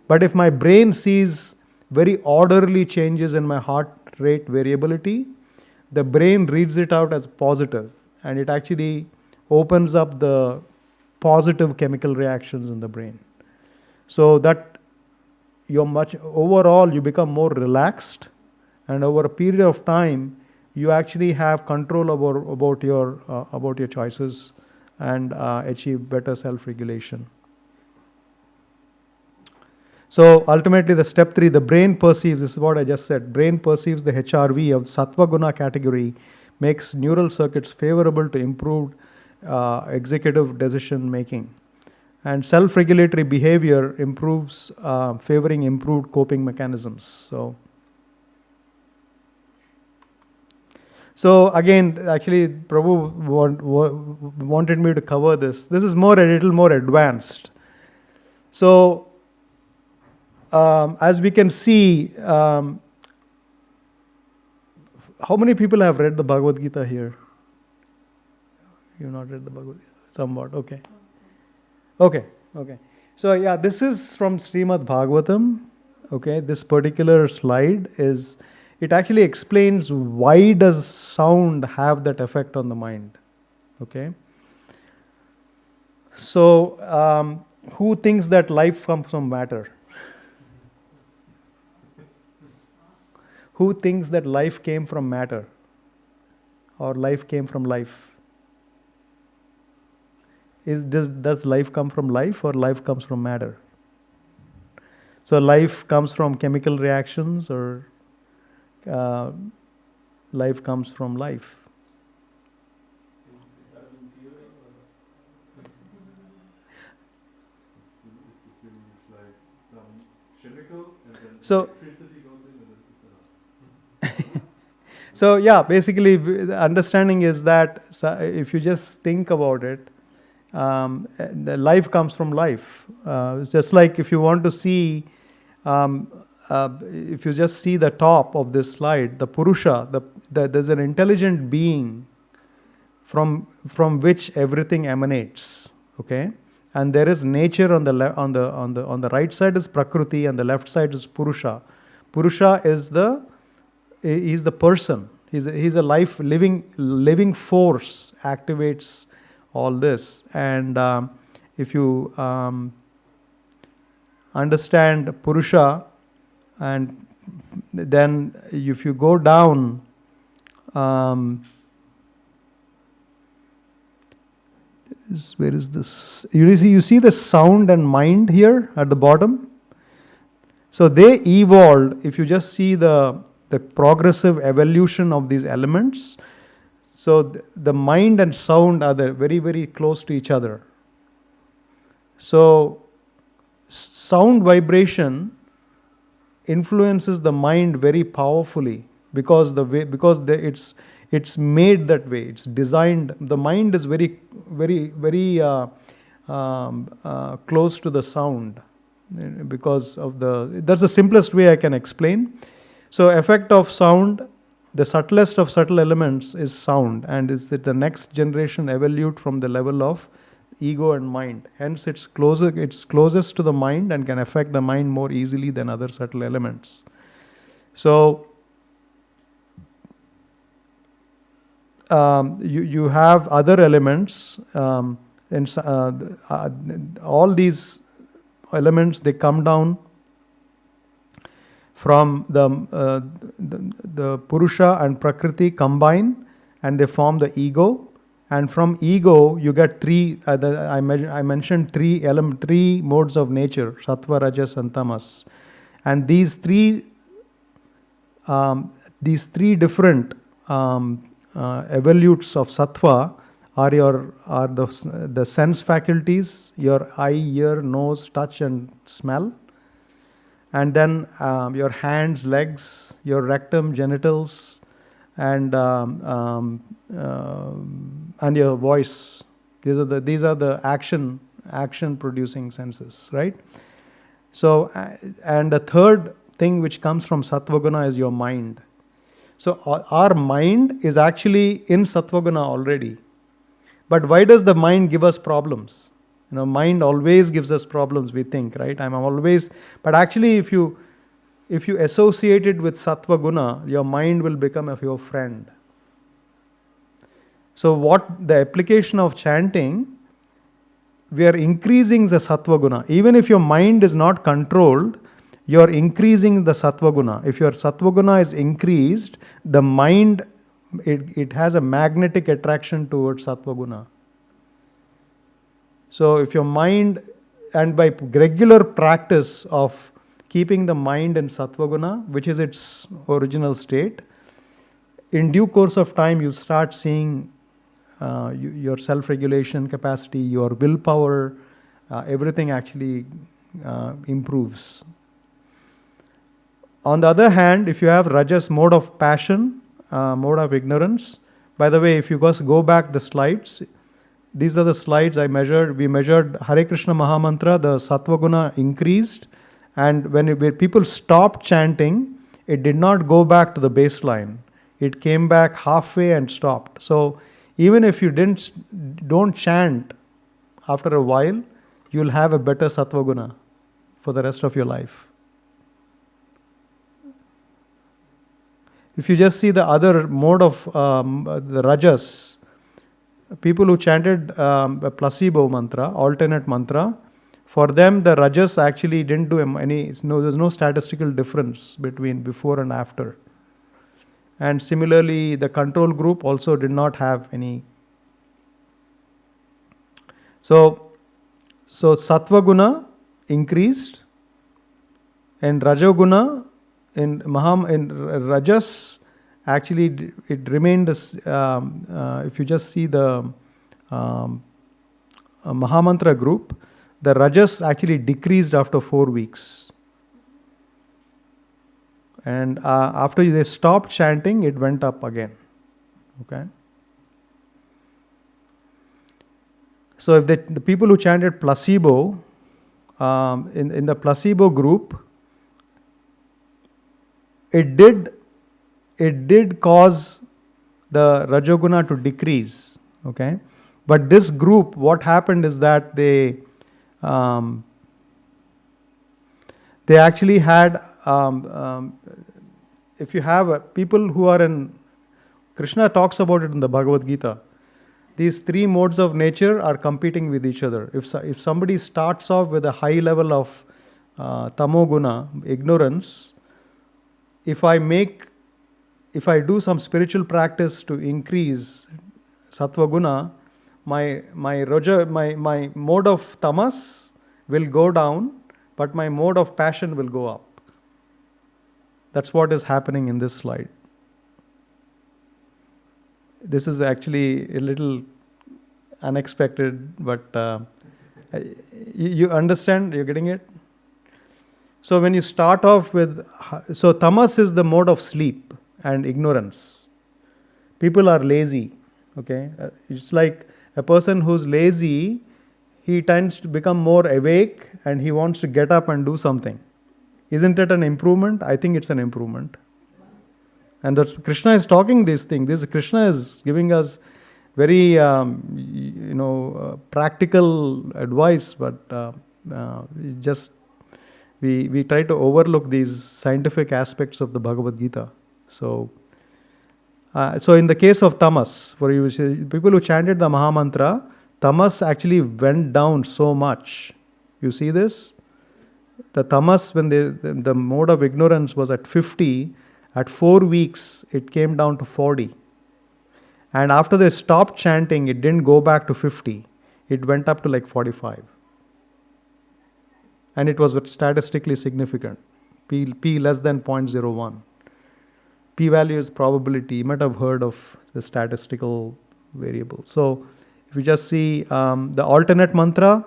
S1: But if my brain sees very orderly changes in my heart rate variability, the brain reads it out as positive, and it actually opens up the positive chemical reactions in the brain. So that overall you become more relaxed, and over a period of time you actually have control about your choices and achieve better self-regulation. So ultimately, the step 3, the brain perceives, this is what I just said, brain perceives the HRV of Sattva Guna category, makes neural circuits favorable to improved executive decision making. And self-regulatory behavior improves, favoring improved coping mechanisms. So again, actually, Prabhu wanted me to cover this. This is a little more advanced. So, as we can see, how many people have read the Bhagavad Gita here? You have not read the Bhagavad Gita? Somewhat, okay. So yeah, this is from Srimad-Bhagavatam. Okay, this particular slide it actually explains why does sound have that effect on the mind. Okay. So, who thinks that life comes from matter? Who thinks that life came from matter? Or life came from life? Does life come from life, or life comes from matter? So life comes from chemical reactions, or life comes from life?
S2: Like some chemicals, and then
S1: So
S2: electricity goes in, and then it's enough.
S1: So yeah, basically the understanding is that if you just think about it, the life comes from life. It's just like if you want to see, if you just see the top of this slide, the Purusha, there's an intelligent being from which everything emanates. Okay, and there is nature on the right side is Prakriti, and the left side is Purusha. Purusha is the person. He's a living force, activates all this. And if you understand Purusha, and then if you go down, where is this? You see the sound and mind here at the bottom. So they evolved. If you just see the progressive evolution of these elements, so the mind and sound are very, very close to each other. So sound vibration influences the mind very powerfully because it's made that way. It's designed. The mind is very, very, very close to the sound because of that's the simplest way I can explain. So effect of sound, the subtlest of subtle elements is sound, and it's the next generation evolute from the level of ego and mind. Hence it's closest to the mind and can affect the mind more easily than other subtle elements. So you have other elements, and all these elements, they come down from the Purusha and Prakriti combine, and they form the ego. And from ego, you get three. I mentioned three modes of nature: Sattva, Rajas, and Tamas. And these three different evolutes of Sattva are the sense faculties: your eye, ear, nose, touch, and smell. and then your hands, legs, your rectum, genitals, and your voice. These are the action producing senses, right? So, and the third thing which comes from Sattvaguna is your mind. So our mind is actually in Sattvaguna already. But why does the mind give us problems? Mind always gives us problems, we think, right? But actually if you associate it with Sattvaguna, your mind will become your friend. So what the application of chanting, we are increasing the Sattvaguna. Even if your mind is not controlled, you are increasing the Sattvaguna. If your Sattvaguna is increased, the mind, it has a magnetic attraction towards Sattvaguna. So if your mind, and by regular practice of keeping the mind in Sattvaguna, which is its original state, in due course of time you start seeing your self-regulation capacity, your willpower, everything actually improves. On the other hand, if you have Rajas, mode of passion, mode of ignorance, by the way, if you just go back the slides, these are the slides I measured. We measured Hare Krishna Mahamantra, the Sattvaguna increased, and when people stopped chanting, it did not go back to the baseline. It came back halfway and stopped. So even if you don't chant after a while, you'll have a better Sattvaguna for the rest of your life. If you just see the other mode of the Rajas, people who chanted a placebo mantra, alternate mantra, for them the Rajas actually didn't do there's no statistical difference between before and after. And similarly, the control group also did not have any. So Sattvaguna increased, and Rajoguna in Rajas actually it remained this. If you just see the Mahamantra group, the Rajas actually decreased after 4 weeks. And after they stopped chanting, it went up again. Okay. So if the people who chanted placebo, in the placebo group, it did cause the Rajoguna to decrease. Okay. But this group, what happened is that they actually had, if you have people who are in, Krishna talks about it in the Bhagavad Gita, these three modes of nature are competing with each other. If somebody starts off with a high level of tamoguna, ignorance, if I do some spiritual practice to increase sattvaguna, my mode of tamas will go down, but my mode of passion will go up. That's what is happening in this slide. This is actually a little unexpected, but you understand, you're getting it? So when you start off with, so tamas is the mode of sleep and ignorance. People are lazy, okay? It's like a person who's lazy, he tends to become more awake and he wants to get up and do something. Isn't it an improvement? I think it's an improvement. And that's, Krishna is talking these things. Krishna is giving us very, practical advice, but we try to overlook these scientific aspects of the Bhagavad Gita. So in the case of tamas, for you, people who chanted the Mahamantra, tamas actually went down so much. You see this? The tamas, when the mode of ignorance was at 50, at 4 weeks, it came down to 40. And after they stopped chanting, it didn't go back to 50. It went up to like 45. And it was statistically significant. P less than 0.01. P value is probability. You might have heard of the statistical variable. So if you just see the alternate mantra,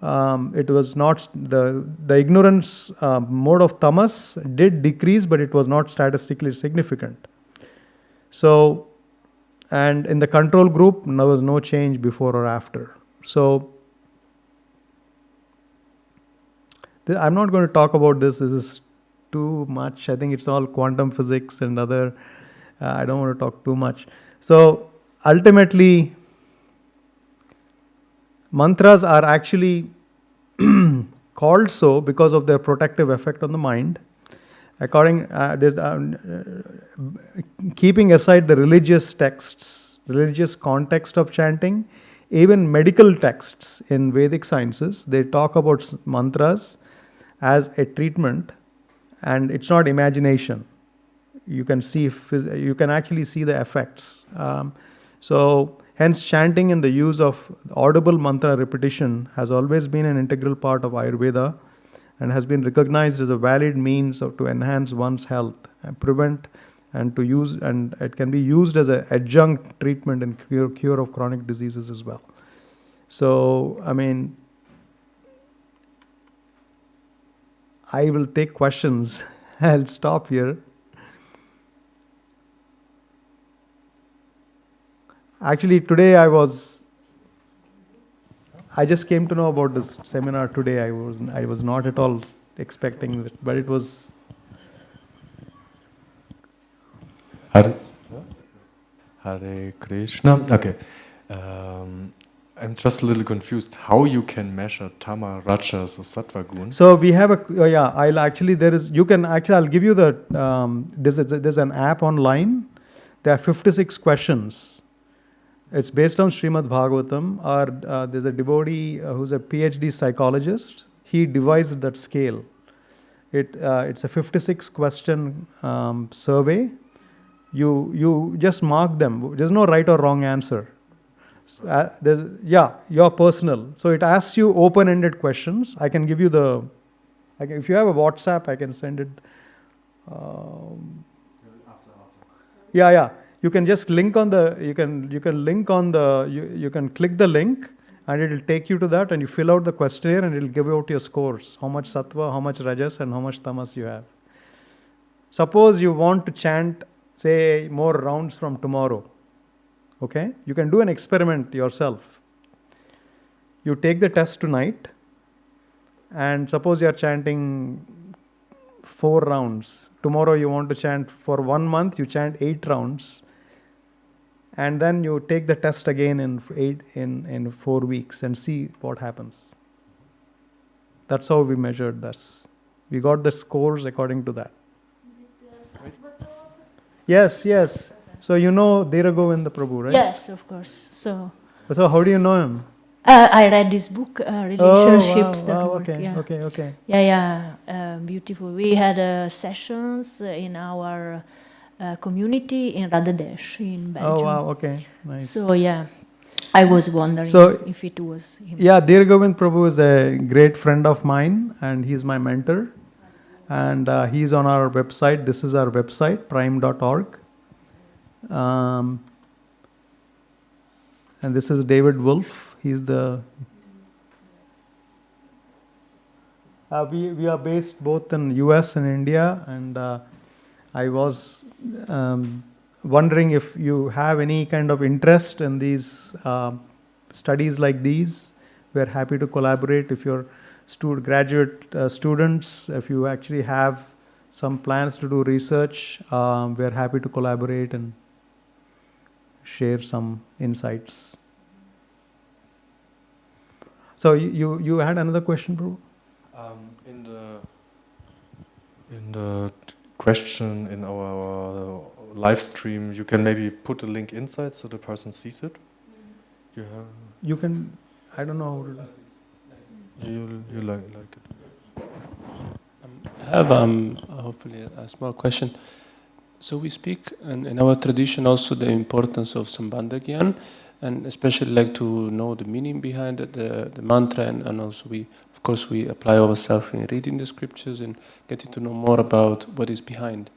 S1: it was not the ignorance mode of tamas did decrease, but it was not statistically significant. So, and in the control group, there was no change before or after. So, I'm not going to talk about this. This is too much. I think it's all quantum physics and other. I don't want to talk too much. So, ultimately, mantras are actually called so because of their protective effect on the mind. Keeping aside the religious texts, religious context of chanting, even medical texts in Vedic sciences, they talk about mantras as a treatment, and it's not imagination. You can actually see the effects. So hence chanting and the use of audible mantra repetition has always been an integral part of Ayurveda and has been recognized as a valid means to enhance one's health and prevent and to use, and it can be used as an adjunct treatment and cure of chronic diseases as well. So, I mean, I will take questions. I'll stop here. Actually, today I just came to know about this seminar today. I was not at all expecting it, but it was.
S2: Hare Krishna. Okay. I'm just a little confused how you can measure Tama, Rajas, or Sattva Gun.
S1: So we have I'll give you the, there's an app online. There are 56 questions. It's based on Srimad-Bhagavatam. There's a devotee who's a PhD psychologist. He devised that scale. It's a 56 question survey. You just mark them. There's no right or wrong answer. You're personal. So it asks you open-ended questions. I can give you if you have a WhatsApp, I can send it. You can just link on you can click the link and it will take you to that, and you fill out the questionnaire and it will give out your scores. How much sattva, how much rajas, and how much tamas you have. Suppose you want to chant, say, more rounds from tomorrow. Okay? You can do an experiment yourself. You take the test tonight, and suppose you are chanting 4 rounds. Tomorrow you want to chant for 1 month, you chant 8 rounds. And then you take the test again in 4 weeks and see what happens. That's how we measured this. We got the scores according to that. Yes. So you know Dheeragovinda Prabhu, right?
S7: Yes, of course. So
S1: how do you know him?
S7: I read this book, Relationships. That work.
S1: Okay,
S7: yeah.
S1: okay.
S7: Yeah, beautiful. We had sessions in our community in Radhadesh in Belgium.
S1: Oh, wow, okay, nice.
S7: So yeah, I was wondering if it was him.
S1: Yeah, Dheeragovinda Prabhu is a great friend of mine, and he's my mentor. And he's on our website. This is our website, prime.org. And this is David Wolf. He's the... we are based both in US and India, and I was wondering if you have any kind of interest in these studies like these. We're happy to collaborate. If you're graduate students, if you actually have some plans to do research, we're happy to collaborate and share some insights. So you had another question, Prabhu?
S2: In the question in our live stream, you can maybe put a link inside so the person sees it.
S1: You can. I don't know how to do.
S2: You like it.
S6: I have hopefully a small question. So we speak in our tradition also the importance of Sambandha Gyan, and especially like to know the meaning behind it, the mantra, and also we apply ourselves in reading the scriptures and getting to know more about what is behind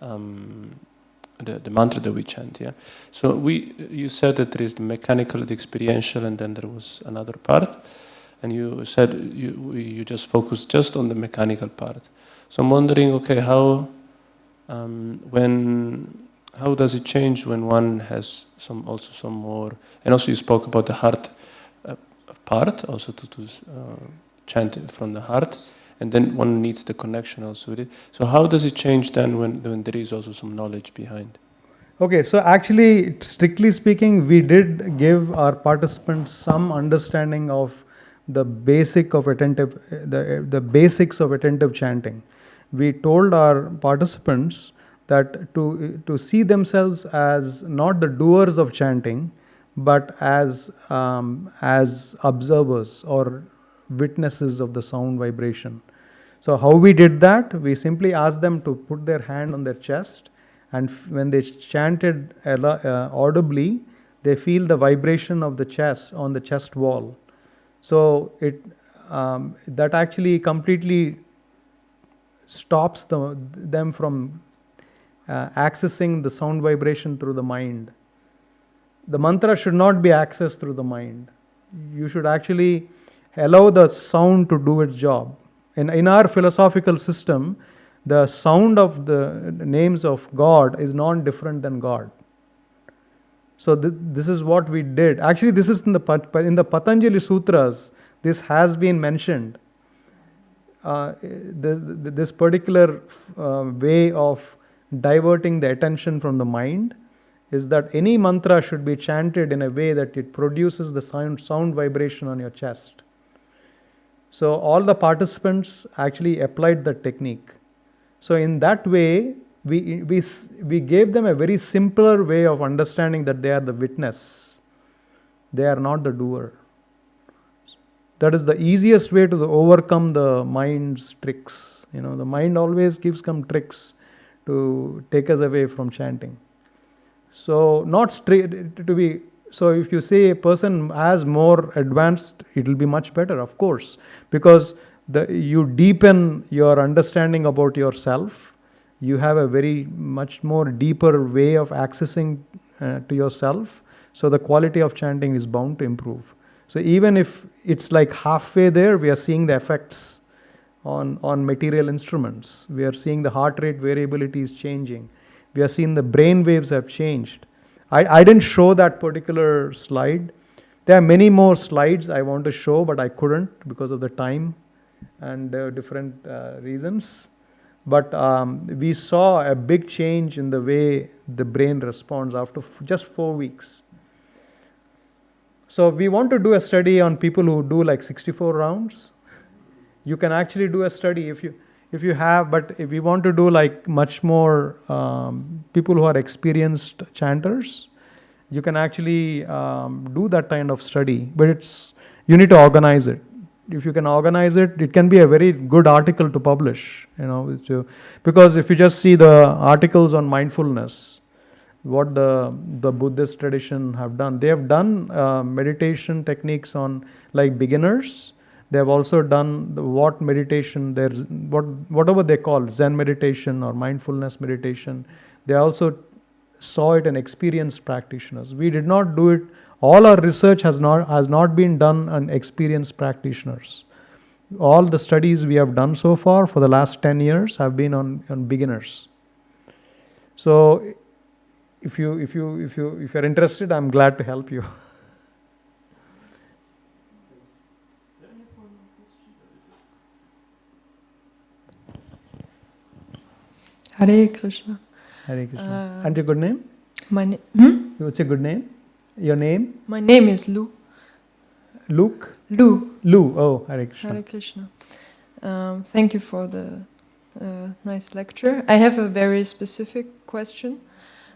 S6: the mantra that we chant. Yeah. So you said that there is the mechanical, the experiential, and then there was another part. and you said you just focus just on the mechanical part. So I'm wondering, okay, how does it change when one has some more, and also you spoke about the heart part, also to chant it from the heart, and then one needs the connection also with it. So how does it change then when there is also some knowledge behind?
S1: Okay, so actually, strictly speaking, we did give our participants some understanding of the basics of attentive chanting. We told our participants that to see themselves as not the doers of chanting, but as observers or witnesses of the sound vibration. So how we did that? We simply asked them to put their hand on their chest, and when they chanted audibly, they feel the vibration of the chest on the chest wall. So that actually completely stops them from accessing the sound vibration through the mind. The mantra should not be accessed through the mind. You should actually allow the sound to do its job. In our philosophical system, the sound of the names of God is not different than God. So this is what we did. Actually, this is in the Patanjali Sutras. This has been mentioned. This particular way of diverting the attention from the mind is that any mantra should be chanted in a way that it produces the sound vibration on your chest. So all the participants actually applied the technique. So in that way, we gave them a very simpler way of understanding that they are the witness. They are not the doer. That is the easiest way to overcome the mind's tricks. The mind always gives some tricks to take us away from chanting. So not straight to be. So if you say a person has more advanced, it will be much better, of course, because you deepen your understanding about yourself. You have a very much more deeper way of accessing to yourself. So the quality of chanting is bound to improve. So even if it's like halfway there, we are seeing the effects on material instruments. We are seeing the heart rate variability is changing. We are seeing the brain waves have changed. I didn't show that particular slide. There are many more slides I want to show, but I couldn't because of the time and different reasons. But we saw a big change in the way the brain responds after just 4 weeks. So we want to do a study on people who do like 64 rounds. You can actually do a study if you have, but if we want to do like much more people who are experienced chanters, you can actually do that kind of study. But you need to organize it. If you can organize it, it can be a very good article to publish. Because if you just see the articles on mindfulness, what the Buddhist tradition have done, they have done meditation techniques on like beginners. They have also done what meditation, whatever they call Zen meditation or mindfulness meditation. They also saw it in experienced practitioners. We did not do it. All our research has not been done on experienced practitioners. All the studies we have done so far for the last 10 years have been on beginners. So if you're interested, I'm glad to help you.
S8: Hare Krishna.
S1: Hare Krishna. And your good name? What's your good name? Your name?
S8: My name is Lu.
S1: Luke?
S8: Lu.
S1: Oh, Hare Krishna.
S8: Hare Krishna. Thank you for the nice lecture. I have a very specific question.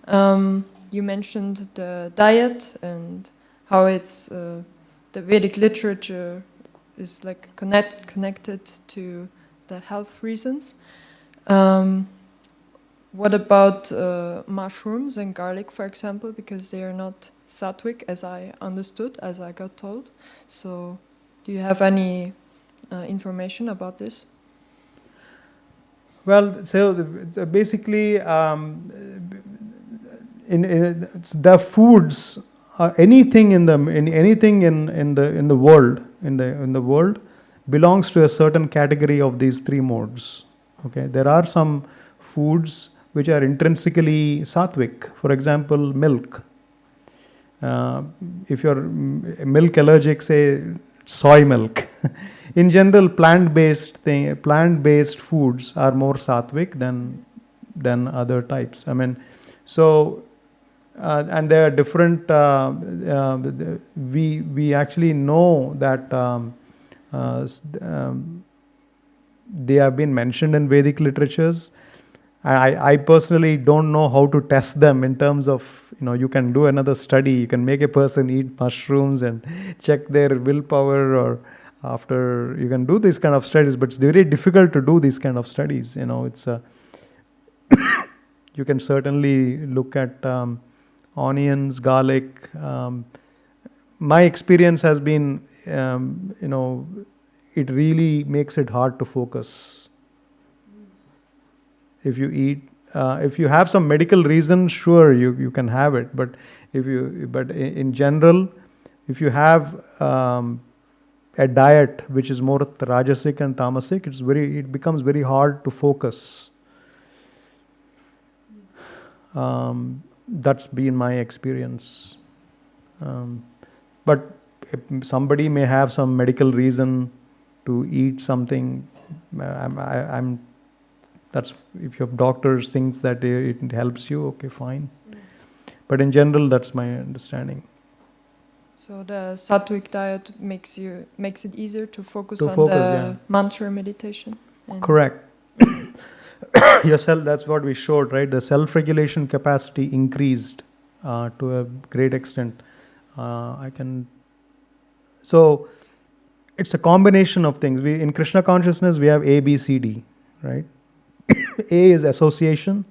S8: You mentioned the diet and how it's the Vedic literature is like connected to the health reasons. What about mushrooms and garlic, for example, because they are not sattvic, as I understood, as I got told. So, do you have any information about this?
S1: Well, so basically, in the foods, anything in the world in the world belongs to a certain category of these three modes. Okay, there are some foods which are intrinsically sattvic. For example, milk. If you're milk allergic, say soy milk. In general, plant-based foods are more sattvic than other types. I mean, so and there are different. We actually know that they have been mentioned in Vedic literatures. I personally don't know how to test them in terms of, you can do another study. You can make a person eat mushrooms and check their willpower, or after you can do these kind of studies, but it's very difficult to do these kind of studies. It's you can certainly look at onions, garlic. My experience has been, it really makes it hard to focus. If you eat, if you have some medical reason, sure, you can have it. But in general, if you have a diet which is more rajasic and tamasic, it becomes very hard to focus. That's been my experience. But if somebody may have some medical reason to eat something. That's if your doctor thinks that it helps you, okay, fine. But in general, that's my understanding.
S8: So the sattvic diet makes it easier to focus on the mantra meditation.
S1: Correct. Yourself. That's what we showed, right? The self-regulation capacity increased to a great extent. So it's a combination of things. In Krishna consciousness, we have A, B, C, D, right? A is association.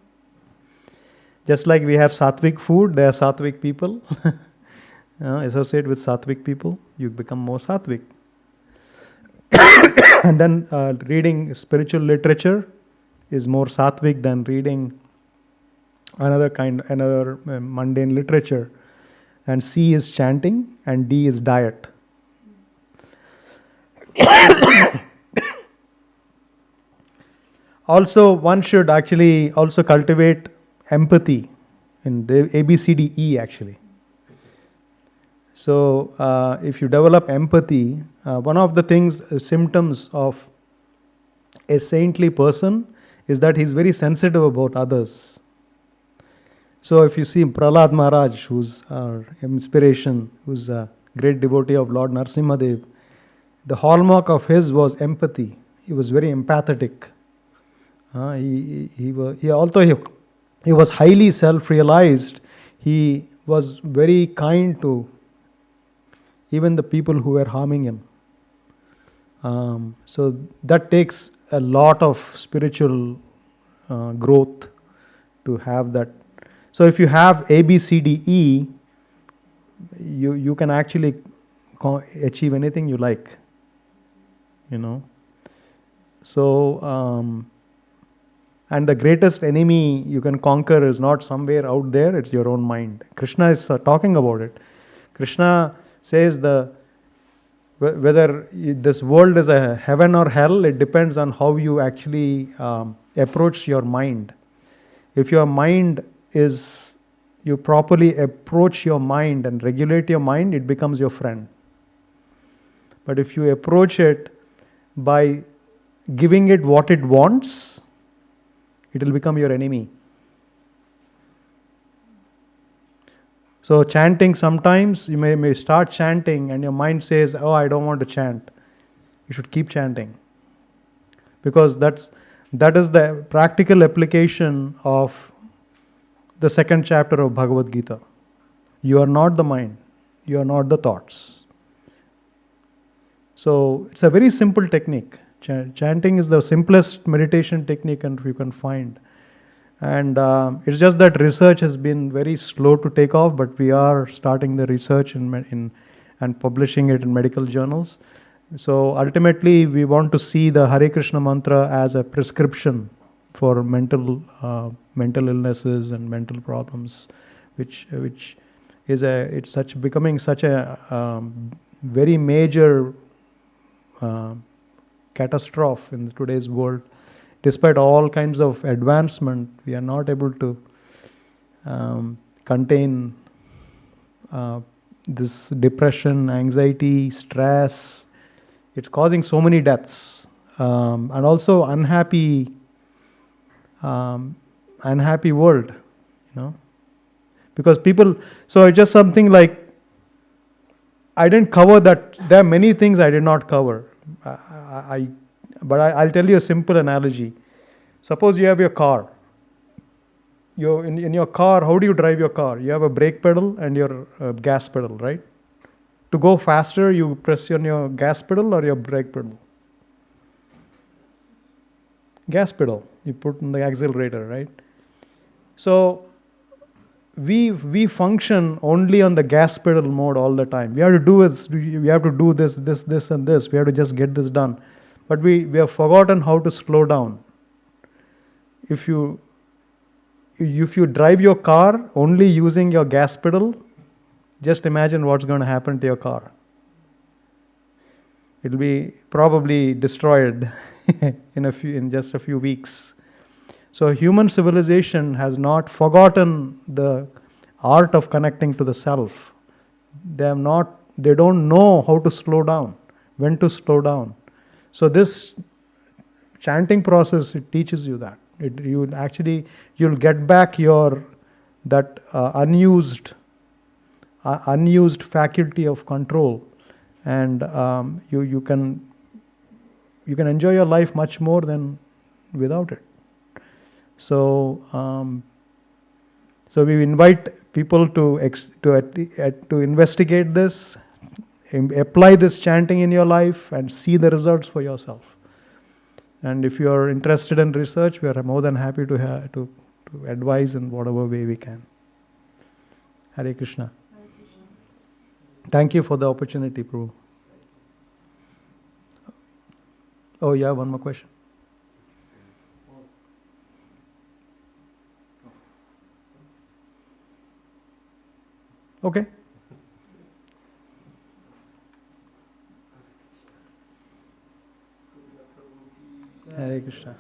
S1: Just like we have sattvic food, there are sattvic people. Associate with sattvic people, you become more sattvic. And then reading spiritual literature is more sattvic than reading another mundane literature. And C is chanting, and D is diet. Also, one should actually also cultivate empathy in the ABCDE actually. So, if you develop empathy, one of the symptoms of a saintly person is that he's very sensitive about others. So, if you see Prahlad Maharaj, who's our inspiration, who's a great devotee of Lord Narasimhadev, the hallmark of his was empathy. He was very empathetic. He was highly self-realized. He was very kind to even the people who were harming him. So that takes a lot of spiritual growth to have that. So if you have A, B, C, D, E, you can actually achieve anything you like. So, and the greatest enemy you can conquer is not somewhere out there, it's your own mind. Krishna is talking about it. Krishna says whether this world is a heaven or hell, it depends on how you actually approach your mind. If your mind you properly approach your mind and regulate your mind, it becomes your friend. But if you approach it by giving it what it wants, it will become your enemy. So chanting, sometimes you may start chanting and your mind says, oh, I don't want to chant. You should keep chanting. Because that is the practical application of the second chapter of Bhagavad Gita. You are not the mind. You are not the thoughts. So it's a very simple technique. Chanting is the simplest meditation technique you can find. And it's just that research has been very slow to take off, but we are starting the research and publishing it in medical journals. So ultimately, we want to see the Hare Krishna mantra as a prescription for mental illnesses and mental problems, which is becoming such a very major catastrophe in today's world. Despite all kinds of advancement, we are not able to contain this depression, anxiety, stress. It's causing so many deaths, and also unhappy world, because people. So it's just something like, I didn't cover that. There are many things I did not cover. But I'll tell you a simple analogy. Suppose you have your car. In your car, how do you drive your car? You have a brake pedal and your gas pedal, right? To go faster, you press on your gas pedal or your brake pedal? Gas pedal. You put on the accelerator, right? So we function only on the gas pedal mode all the time. We have to do this, and this. We have to just get this done. But we have forgotten how to slow down. If you drive your car only using your gas pedal, just imagine what's going to happen to your car. It'll be probably destroyed in just a few weeks. So human civilization has not forgotten the art of connecting to the self. They don't know how to slow down, when to slow down. So this chanting process, it teaches you that. You'll get back that unused faculty of control, and you can enjoy your life much more than without it. So we invite people to investigate this, apply this chanting in your life, and see the results for yourself. And if you are interested in research, we are more than happy to advise in whatever way we can. Hare Krishna. Thank you for the opportunity, Prabhu. Oh, yeah, one more question. Okay. Hare Krishna.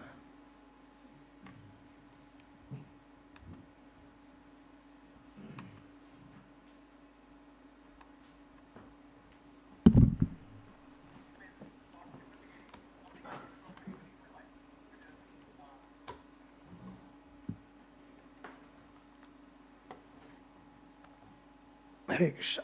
S1: Hare Krishna.